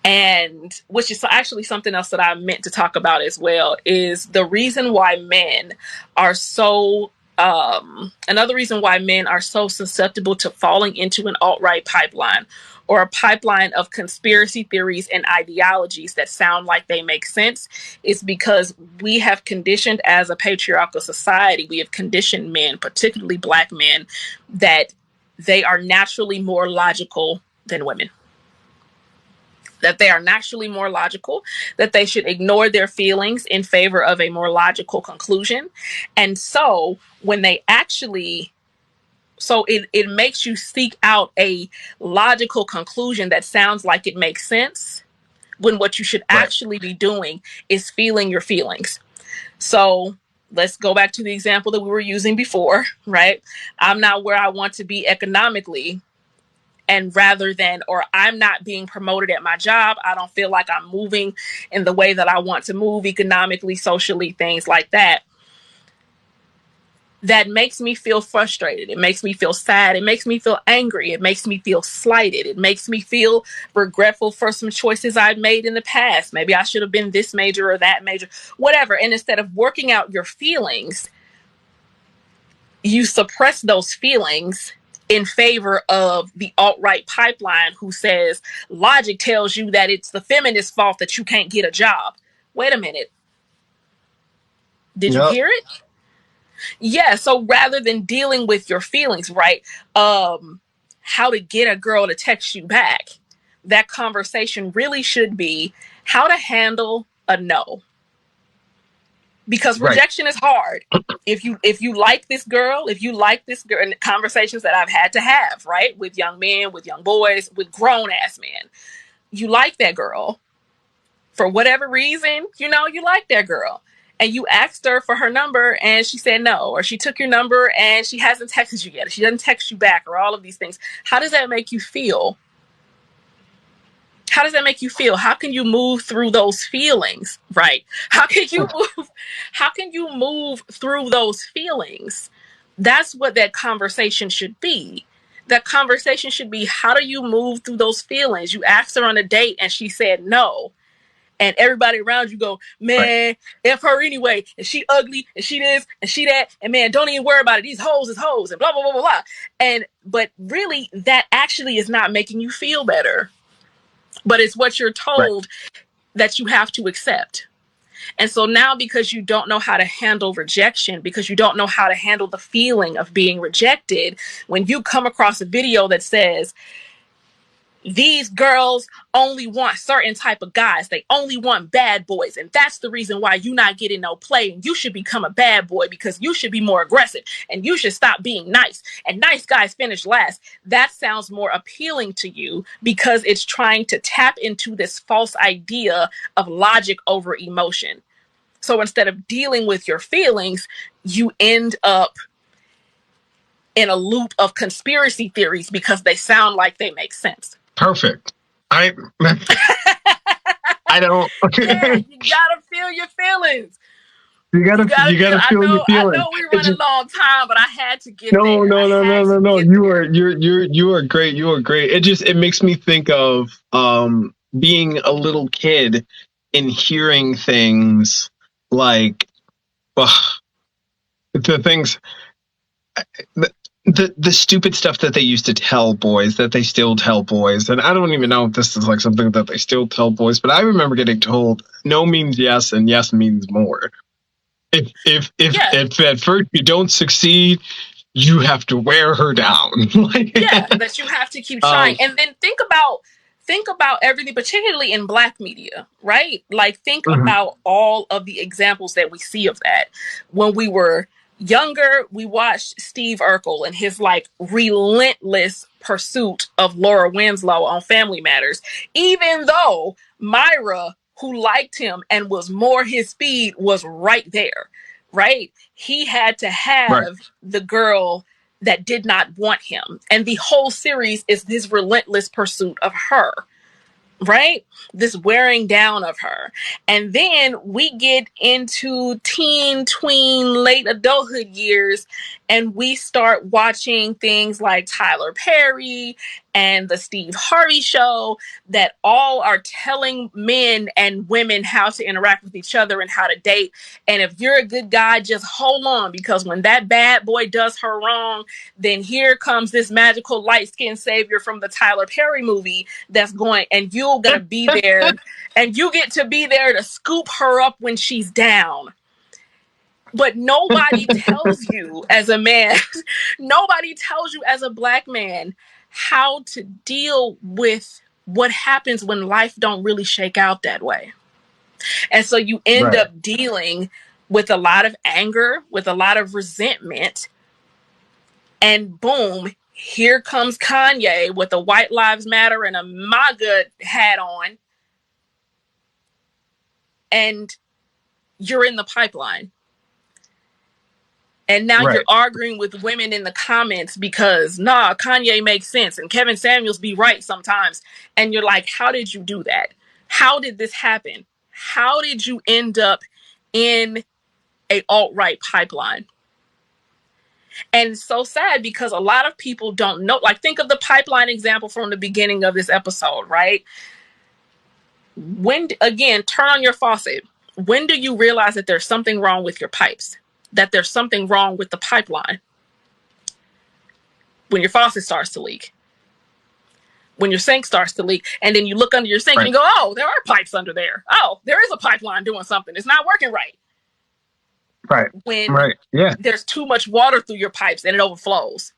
And which is actually something else that I meant to talk about as well, is the reason why men are so another reason why men are so susceptible to falling into an alt-right pipeline or a pipeline of conspiracy theories and ideologies that sound like they make sense is because we have conditioned, as a patriarchal society, we have conditioned men, particularly black men, that they are naturally more logical than women. That they are naturally more logical, that they should ignore their feelings in favor of a more logical conclusion. And so when they actually, it makes you seek out a logical conclusion that sounds like it makes sense, when what you should actually be doing is feeling your feelings. So let's go back to the example that we were using before, right? I'm not where I want to be economically. And or I'm not being promoted at my job. I don't feel like I'm moving in the way that I want to move economically, socially, things like that. That makes me feel frustrated. It makes me feel sad. It makes me feel angry. It makes me feel slighted. It makes me feel regretful for some choices I've made in the past. Maybe I should have been this major or that major, whatever. And instead of working out your feelings, you suppress those feelings in favor of the alt-right pipeline who says logic tells you that it's the feminist fault that you can't get a job. Wait a minute. Did you hear it? Yeah, so rather than dealing with your feelings, right? How to get a girl to text you back. That conversation really should be how to handle a no. Because Right. rejection is hard. If you like this girl, and conversations that I've had to have, right? With young men, with young boys, with grown ass men. You like that girl for whatever reason, you like that girl. And you asked her for her number and she said no, or she took your number and she hasn't texted you yet, or she doesn't text you back, or all of these things. How does that make you feel? How does that make you feel? How can you move through those feelings, right? How can you move through those feelings? That's what that conversation should be. That conversation should be, how do you move through those feelings? You asked her on a date and she said no. And everybody around you go, man, F her anyway, and she ugly, and she this, and she that, and man, don't even worry about it. These hoes is hoes, and blah, blah, blah, blah, blah. But really, that actually is not making you feel better. But it's what you're told that you have to accept. And so now, because you don't know how to handle rejection, because you don't know how to handle the feeling of being rejected, when you come across a video that says, these girls only want certain type of guys. They only want bad boys. And that's the reason why you're not getting no play. And you should become a bad boy because you should be more aggressive. And you should stop being nice. And nice guys finish last. That sounds more appealing to you because it's trying to tap into this false idea of logic over emotion. So instead of dealing with your feelings, you end up in a loop of conspiracy theories because they sound like they make sense. Perfect. I don't. Yeah, you gotta feel your feelings. You gotta feel your feelings. I know we run a long time, but I had to get there. No. You are great. You are great. It makes me think of being a little kid and hearing things like the things. The stupid stuff that they used to tell boys that they still tell boys. And I don't even know if this is like something that they still tell boys, but I remember getting told no means yes and yes means more. If at first you don't succeed, you have to wear her down. That you have to keep trying. And then think about everything, particularly in Black media, right? Like think about all of the examples that we see of that. When we were younger, we watched Steve Urkel and his like relentless pursuit of Laura Winslow on Family Matters, even though Myra, who liked him and was more his speed, was right there, right? He had to have the girl that did not want him. And the whole series is his relentless pursuit of her. Right? This wearing down of her. And then we get into teen, tween, late adulthood years, and we start watching things like Tyler Perry and the Steve Harvey Show that all are telling men and women how to interact with each other and how to date. And if you're a good guy, just hold on, because when that bad boy does her wrong, then here comes this magical light-skinned savior from the Tyler Perry movie that's going, and you're going to be there, and you get to be there to scoop her up when she's down. But nobody tells you as a man, nobody tells you as a Black man how to deal with what happens when life don't really shake out that way. And so you end up dealing with a lot of anger, with a lot of resentment, and boom, here comes Kanye with a White Lives Matter and a MAGA hat on, and you're in the pipeline. And now you're arguing with women in the comments because, Kanye makes sense and Kevin Samuels be right sometimes. And you're like, how did you do that? How did this happen? How did you end up in a alt-right pipeline? And it's so sad because a lot of people don't know. Like, think of the pipeline example from the beginning of this episode, right? Again, turn on your faucet. When do you realize that there's something wrong with your pipes? That there's something wrong with the pipeline? When your faucet starts to leak. When your sink starts to leak. And then you look under your sink and you go, oh, there are pipes under there. Oh, there is a pipeline doing something. It's not working right. Right. when Right. Yeah. there's too much water through your pipes and it overflows.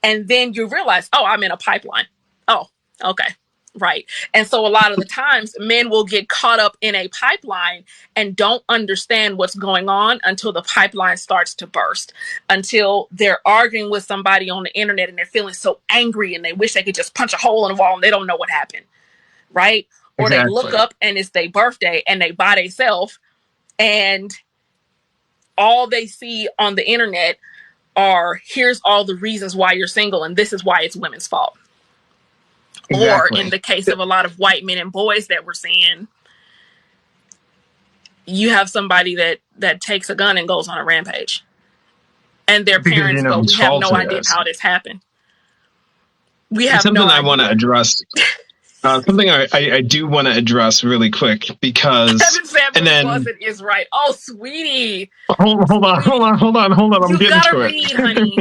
And then you realize, oh, I'm in a pipeline. Oh, okay. Right. And so a lot of the times men will get caught up in a pipeline and don't understand what's going on until the pipeline starts to burst, until they're arguing with somebody on the internet and they're feeling so angry and they wish they could just punch a hole in the wall and they don't know what happened. Right. Or they look Exactly. up and it's their birthday and they by themselves and all they see on the internet are, here's all the reasons why you're single and this is why it's women's fault. Or in Exactly. the case of a lot of white men and boys that we're seeing, you have somebody that takes a gun and goes on a rampage. And their Because parents go, we whose have fault no it idea is. how this happened. We It's have something no I want to idea. address. Something I do want to address really quick because Kevin Samuels and then wasn't is right. Oh, sweetie. hold on. I'm You getting gotta to it. read, honey.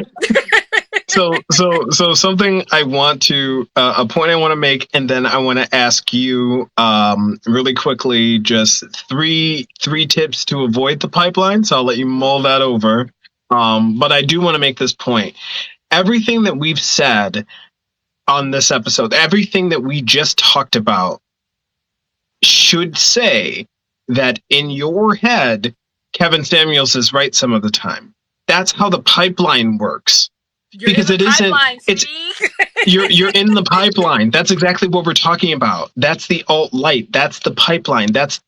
So something I want to a point I want to make, and then I want to ask you really quickly just three tips to avoid the pipeline. So I'll let you mull that over. But I do want to make this point. Everything that we've said on this episode, everything that we just talked about should say that in your head, Kevin Samuels is right some of the time. That's how the pipeline works. You're because in the it isn't pipeline, it's sweetie. you're in the pipeline. That's exactly what we're talking about. That's the alt light. That's the pipeline. That's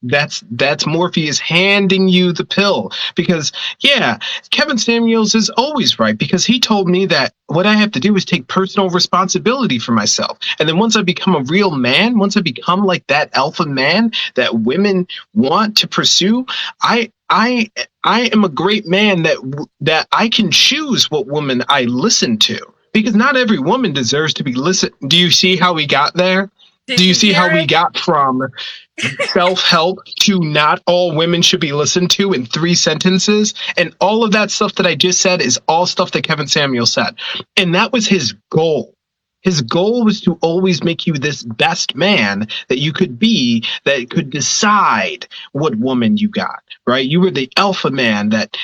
Morpheus handing you the pill. Because yeah, Kevin Samuels is always right, because he told me that what I have to do is take personal responsibility for myself. And then once I become a real man, once I become like that alpha man that women want to pursue, I am a great man that I can choose what woman I listen to, because not every woman deserves to be listened. Do you see how we got there? Did Do you you see hear how we it? got from self-help to not all women should be listened to in 3 sentences? And all of that stuff that I just said is all stuff that Kevin Samuel said. And that was his goal. His goal was to always make you this best man that you could be, that could decide what woman you got, right? You were the alpha man that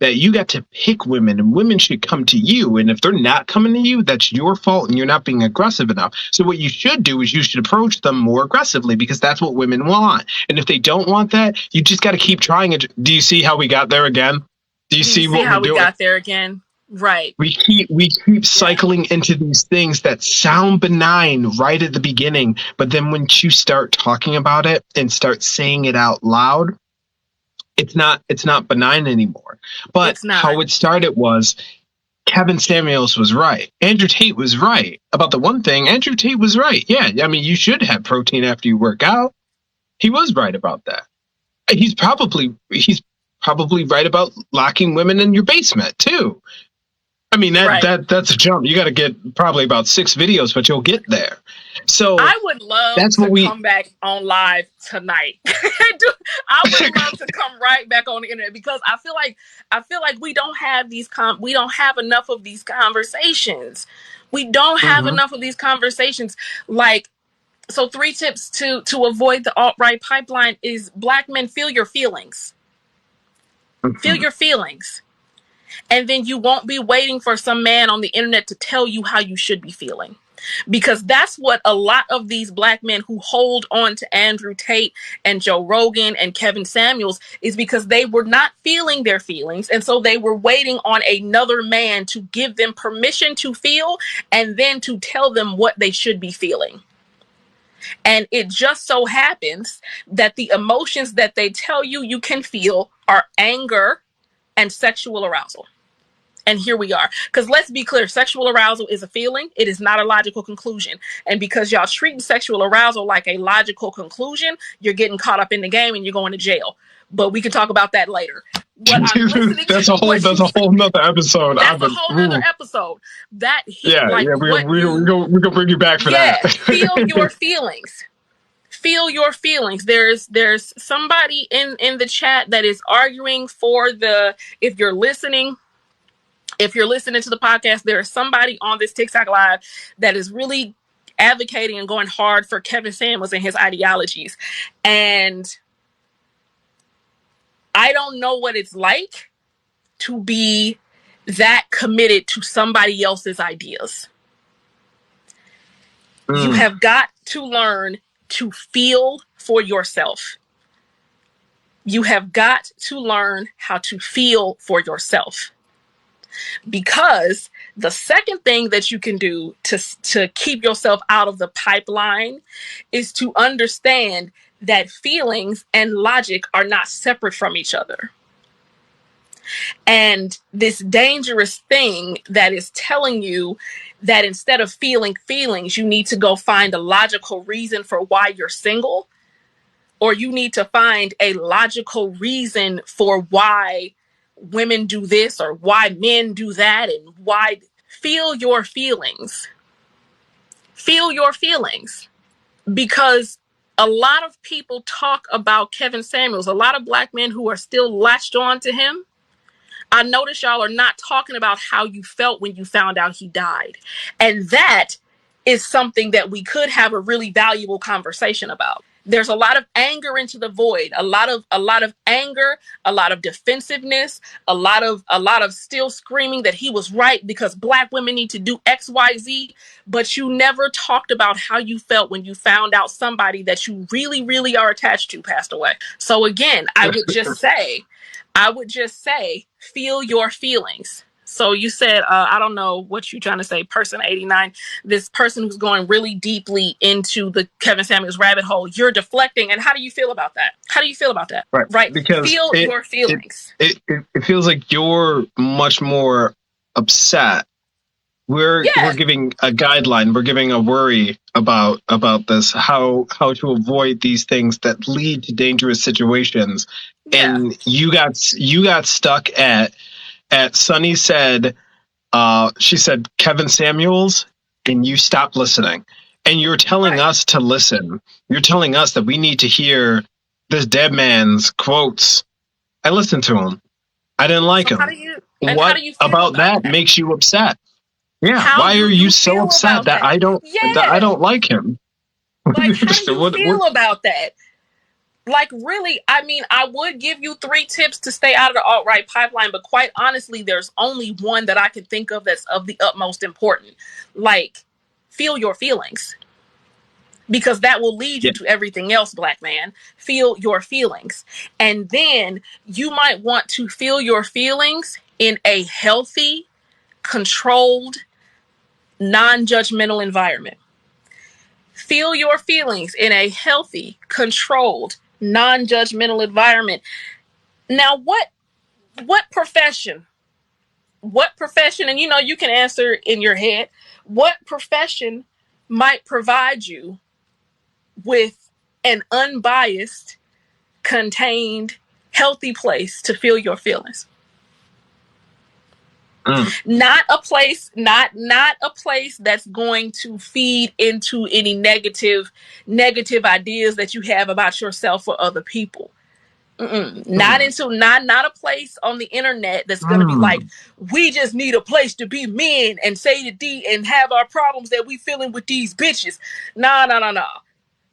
you got to pick women, and women should come to you. And if they're not coming to you, that's your fault and you're not being aggressive enough. So what you should do is you should approach them more aggressively, because that's what women want. And if they don't want that, you just got to keep trying it. Do you see how we got there again? Do you see what how we're we doing? got there again? Right. We keep cycling into these things that sound benign right at the beginning, but then when you start talking about it and start saying it out loud, it's not benign anymore. But how it started was Kevin Samuels was right. Andrew Tate was right about the one thing. Andrew Tate was right. Yeah, I mean, you should have protein after you work out. He was right about that. He's probably right about locking women in your basement too. I mean, that's a jump. You got to get probably about 6 videos, but you'll get there. So I would love to come back on live tonight. I would love to come right back on the internet, because I feel like we don't have we don't have enough of these conversations. We don't have enough of these conversations. Like, so 3 tips to avoid the alt-right pipeline is: Black men, feel your feelings. Feel your feelings. And then you won't be waiting for some man on the internet to tell you how you should be feeling. Because that's what a lot of these Black men who hold on to Andrew Tate and Joe Rogan and Kevin Samuels is, because they were not feeling their feelings. And so they were waiting on another man to give them permission to feel, and then to tell them what they should be feeling. And it just so happens that the emotions that they tell you you can feel are anger and sexual arousal. And here we are. Because let's be clear, sexual arousal is a feeling. It is not a logical conclusion. And because y'all treating sexual arousal like a logical conclusion, you're getting caught up in the game and you're going to jail. But we can talk about that later. That's a whole nother episode. That's a whole nother episode. We're gonna bring you back for that. Feel your feelings. Feel your feelings. There's somebody in the chat that is arguing for if you're listening to the podcast, there is somebody on this TikTok live that is really advocating and going hard for Kevin Samuels and his ideologies. And I don't know what it's like to be that committed to somebody else's ideas. You have got to learn to feel for yourself. You have got to learn how to feel for yourself. Because the second thing that you can do to keep yourself out of the pipeline is to understand that feelings and logic are not separate from each other. And this dangerous thing that is telling you that instead of feeling feelings, you need to go find a logical reason for why you're single, or you need to find a logical reason for why women do this or why men do that, and why. Feel your feelings. Feel your feelings. Because a lot of people talk about Kevin Samuels, a lot of Black men who are still latched on to him. I notice y'all are not talking about how you felt when you found out he died. And that is something that we could have a really valuable conversation about. There's a lot of anger into the void, a lot of anger, a lot of defensiveness, a lot of still screaming that he was right because Black women need to do XYZ, but you never talked about how you felt when you found out somebody that you really, really are attached to passed away. So again, I would just say, feel your feelings. So you said, I don't know what you're trying to say, person 89, this person who's going really deeply into the Kevin Samuels rabbit hole, you're deflecting. And how do you feel about that? How do you feel about that? Right. Because feel your feelings. It feels like you're much more upset. We're giving a guideline. We're giving a worry about this, how to avoid these things that lead to dangerous situations. Yeah. And you got stuck at Sunny said, she said Kevin Samuels, and you stopped listening. And you're telling us to listen. You're telling us that we need to hear this dead man's quotes. I listened to him. I didn't like him. How do you feel about that makes you upset? Yeah. Why are you so upset that I don't like him? Like, how do you feel about that? Like, really, I mean, I would give you 3 tips to stay out of the alt-right pipeline, but quite honestly, there's only one that I can think of that's of the utmost importance. Like, feel your feelings. Because that will lead you to everything else, Black man. Feel your feelings. And then you might want to feel your feelings in a healthy, controlled, non-judgmental environment. Feel your feelings in a healthy, controlled, non-judgmental environment. Now, what profession, and you can answer in your head, what profession might provide you with an unbiased, contained, healthy place to feel your feelings? Not a place that's going to feed into any negative ideas that you have about yourself or other people. Not a place on the internet that's going to be like, we just need a place to be men and say the D and have our problems that we feeling with these bitches. No.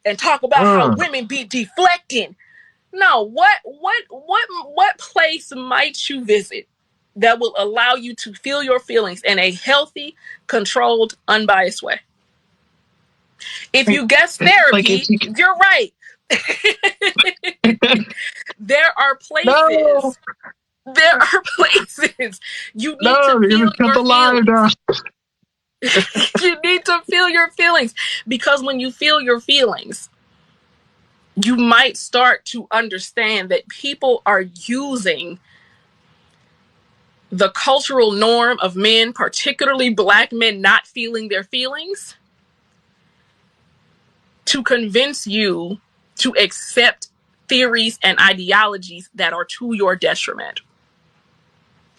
And talk about how women be deflecting. No, what place might you visit that will allow you to feel your feelings in a healthy, controlled, unbiased way? If you guess therapy, you're right. There are places. No. There are places you need to feel your feelings. You need to feel your feelings, because when you feel your feelings, you might start to understand that people are using the cultural norm of men, particularly Black men, not feeling their feelings, to convince you to accept theories and ideologies that are to your detriment.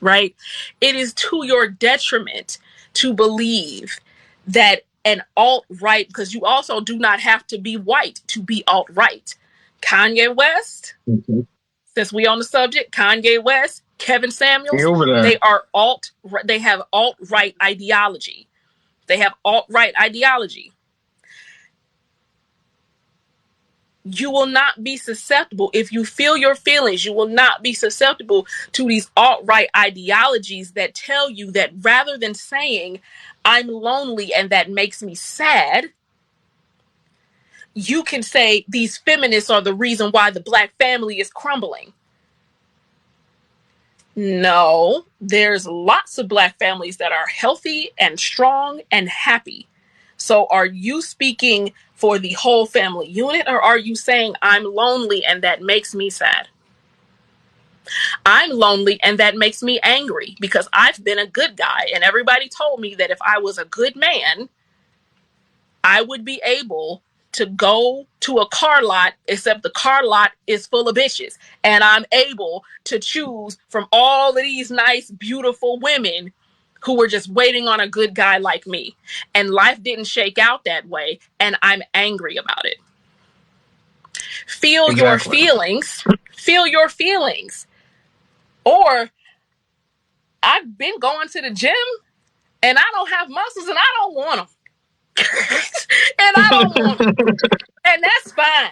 Right? It is to your detriment to believe that an alt-right, because you also do not have to be white to be alt-right. Kanye West, since we on the subject, Kanye West, Kevin Samuels, they have alt-right ideology. They have alt-right ideology. You will not be susceptible. If you feel your feelings, you will not be susceptible to these alt-right ideologies that tell you that rather than saying, I'm lonely and that makes me sad, you can say these feminists are the reason why the Black family is crumbling. No, there's lots of Black families that are healthy and strong and happy. So are you speaking for the whole family unit, or are you saying I'm lonely and that makes me sad? I'm lonely and that makes me angry because I've been a good guy and everybody told me that if I was a good man, I would be able to go to a car lot, except the car lot is full of bitches. And I'm able to choose from all of these nice, beautiful women who were just waiting on a good guy like me. And life didn't shake out that way. And I'm angry about it. Feel your feelings. Feel your feelings. Or I've been going to the gym and I don't have muscles and I don't want them. And I don't want them. And that's fine.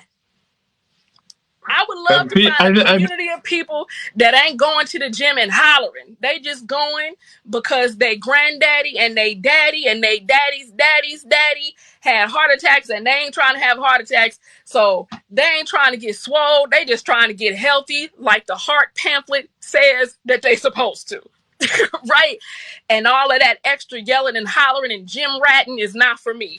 I would love to find a community of people that ain't going to the gym and hollering. They just going because they granddaddy and they daddy and they daddy's daddy had heart attacks and they ain't trying to have heart attacks. So they ain't trying to get swole. They just trying to get healthy like the heart pamphlet says that they supposed to. Right? And all of that extra yelling and hollering and gym ratting is not for me.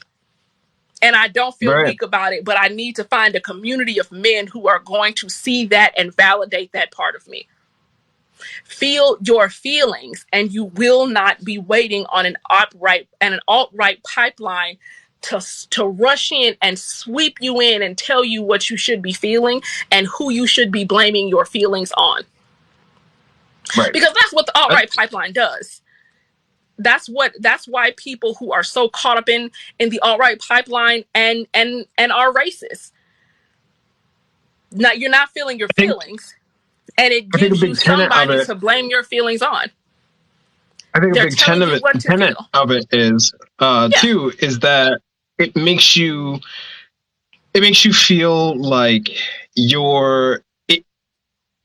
And I don't feel weak about it, but I need to find a community of men who are going to see that and validate that part of me. Feel your feelings, and you will not be waiting on an alt-right pipeline to rush in and sweep you in and tell you what you should be feeling and who you should be blaming your feelings on. Right. Because that's what the alt-right pipeline does. That's why people who are so caught up in the alt-right pipeline and are racist. Now you're not feeling your feelings, and it gives you somebody to blame your feelings on. I think a big tenet of it is too is that it makes you feel like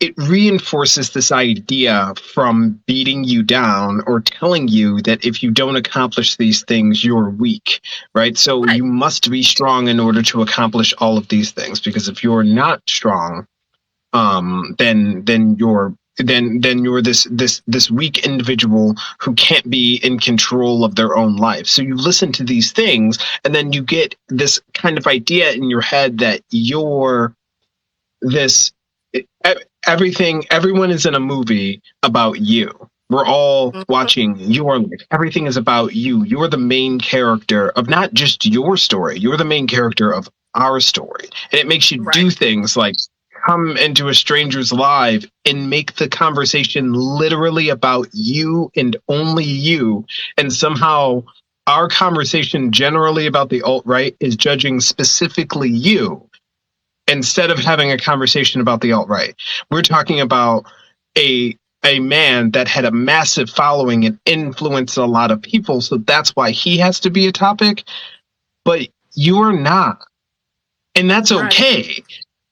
it reinforces this idea from beating you down or telling you that if you don't accomplish these things, you're weak, right? So you must be strong in order to accomplish all of these things, because if you're not strong, then you're this weak individual who can't be in control of their own life. So you listen to these things, and then you get this kind of idea in your head that you're this. Everyone is in a movie about you. We're all watching your life. Everything is about you. You're the main character of not just your story. You're the main character of our story. And it makes you do things like come into a stranger's live and make the conversation literally about you and only you. And somehow our conversation generally about the alt-right is judging specifically you, instead of having a conversation about the alt-right. We're talking about a man that had a massive following and influenced a lot of people, so that's why he has to be a topic, but you're not. And that's okay.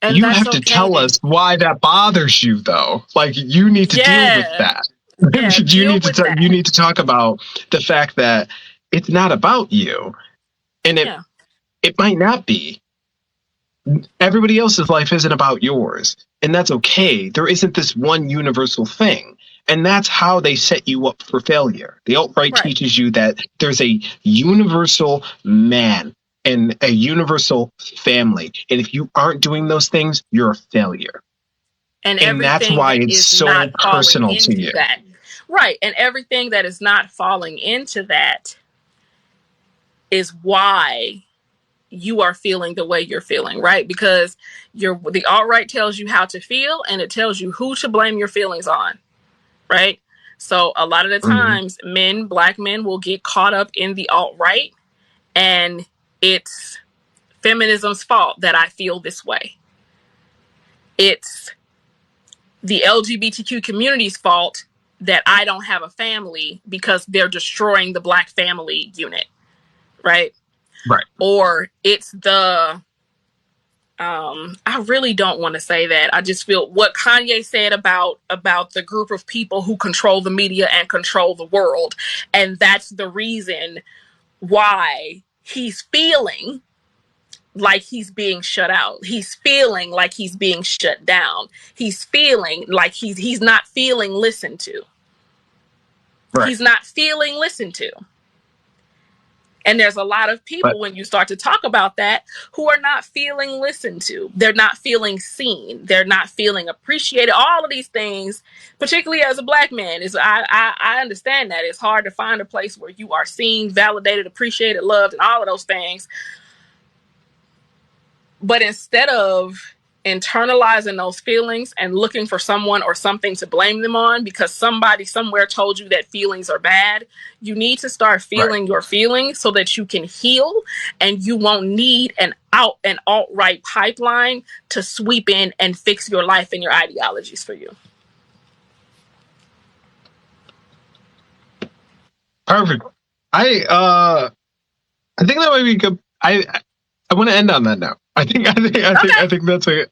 And you have to tell us why that bothers you, though. Like, you need to deal with that. You need to talk about the fact that it's not about you. And it might not be. Everybody else's life isn't about yours, and that's okay. There isn't this one universal thing, and that's how they set you up for failure. The alt-right teaches you that there's a universal man and a universal family, and if you aren't doing those things, you're a failure. And that's why it's so personal to you. Right, and everything that is not falling into that is why you are feeling the way you're feeling, right? Because the alt-right tells you how to feel, and it tells you who to blame your feelings on, right? So a lot of the times, Black men will get caught up in the alt-right, and it's feminism's fault that I feel this way. It's the LGBTQ community's fault that I don't have a family because they're destroying the Black family unit, right? Right. Or it's the I really don't want to say that. I just feel what Kanye said about the group of people who control the media and control the world. And that's the reason why he's feeling like he's being shut out. He's feeling like he's being shut down. He's feeling like he's not feeling listened to. Right. He's not feeling listened to. And there's a lot of people, when you start to talk about that, who are not feeling listened to. They're not feeling seen. They're not feeling appreciated. All of these things, particularly as a Black man, I understand that. It's hard to find a place where you are seen, validated, appreciated, loved, and all of those things. But instead of internalizing those feelings and looking for someone or something to blame them on because somebody somewhere told you that feelings are bad, you need to start feeling your feelings so that you can heal, and you won't need an alt-right pipeline to sweep in and fix your life and your ideologies for you. Perfect. I think that might be good. I want to end on that note. I think that's a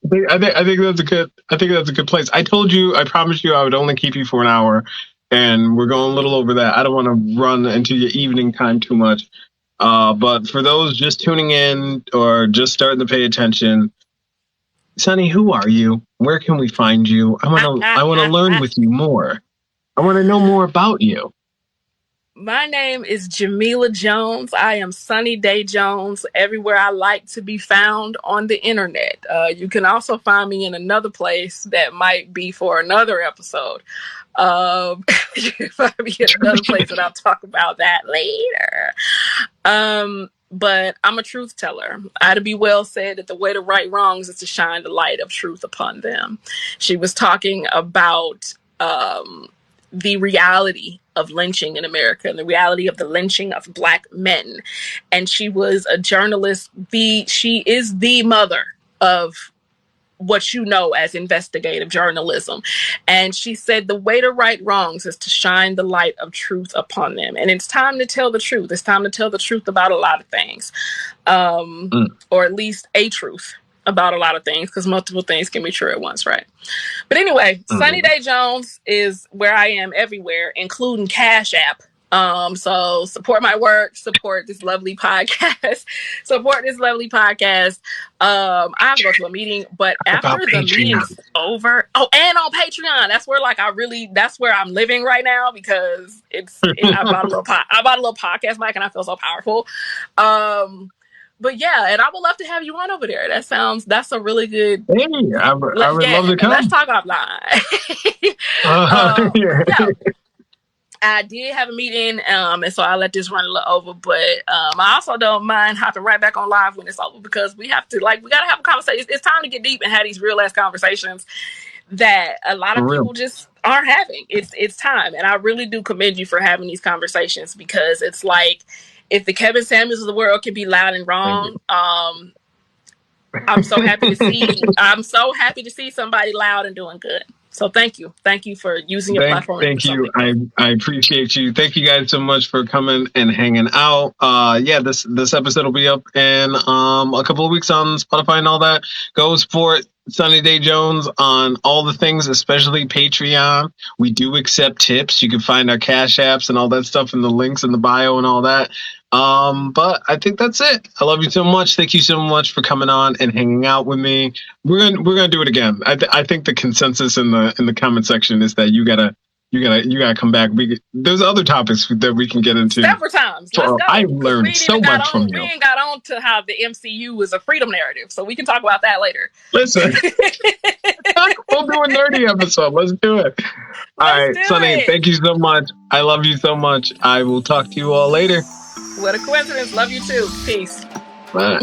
good place. I promised you I would only keep you for an hour, and we're going a little over that. I don't want to run into your evening time too much. But for those just tuning in or just starting to pay attention, Sunny, who are you? Where can we find you? I want to learn with you more. I want to know more about you. My name is Jamila Jones. I am Sunny Day Jones everywhere I like to be found on the internet. You can also find me in another place that might be for another episode. You can find me in another place, and I'll talk about that later. But I'm a truth teller. Ida B. Wells said that the way to right wrongs is to shine the light of truth upon them. She was talking about the reality of lynching in America and the reality of the lynching of Black men. And she was a journalist. She is the mother of what you know as investigative journalism. And she said the way to right wrongs is to shine the light of truth upon them. And it's time to tell the truth. It's time to tell the truth about a lot of things, or at least a truth about a lot of things, because multiple things can be true at once, right? But anyway, Sunny Day Jones is where I am everywhere, including Cashapp. So support my work, support this lovely podcast, I have to go to a meeting, but after the meeting's over, and on Patreon, that's where that's where I'm living right now, because I bought a little podcast mic and I feel so powerful. But yeah, and I would love to have you on over there. That's a really good. Hey, I would love to come. Let's talk offline. Yeah. I did have a meeting, and so I let this run a little over. But I also don't mind hopping right back on live when it's over, because we gotta have a conversation. It's time to get deep and have these real ass conversations that a lot of people just aren't having. It's time, and I really do commend you for having these conversations, because it's like, if the Kevin Samuels of the world can be loud and wrong, I'm so happy to see somebody loud and doing good. So thank you for using your platform. Thank you. I appreciate you. Thank you guys so much for coming and hanging out. This episode will be up in a couple of weeks on Spotify and all that. Go support Sunny Day Jones on all the things, especially Patreon. We do accept tips. You can find our Cash Apps and all that stuff in the links in the bio and all that. But I think that's it. I love you so much. Thank you so much for coming on and hanging out with me. We're gonna do it again. I think the consensus in the comment section is that you gotta come back. There's other topics that we can get into several times. So I learned so much from you. We ain't got on to how the MCU is a freedom narrative, so we can talk about that later. Listen, we'll do a nerdy episode. Let's do it. All right, Sunny, thank you so much. I love you so much. I will talk to you all later. What a coincidence. Love you too. Peace. Bye.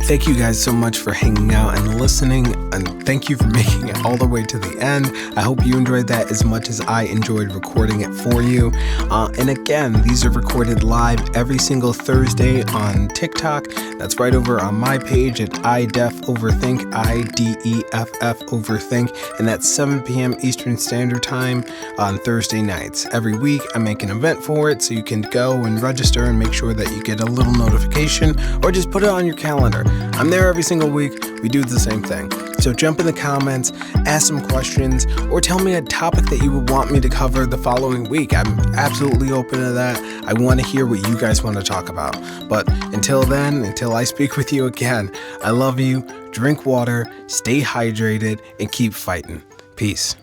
Thank you guys so much for hanging out and listening, and thank you for making it all the way to the end. I hope you enjoyed that as much as I enjoyed recording it for you. And again, these are recorded live every single Thursday on TikTok. That's right over on my page at IDEFOverthink, IDEFF Overthink, and that's 7 p.m. Eastern Standard Time on Thursday nights. Every week, I make an event for it, so you can go and register and make sure that you get a little notification, or just put it on your calendar. I'm there every single week. We do the same thing. So jump in the comments, ask some questions, or tell me a topic that you would want me to cover the following week. I'm absolutely open to that. I want to hear what you guys want to talk about. But until then, until I speak with you again, I love you. Drink water, stay hydrated, and keep fighting. Peace.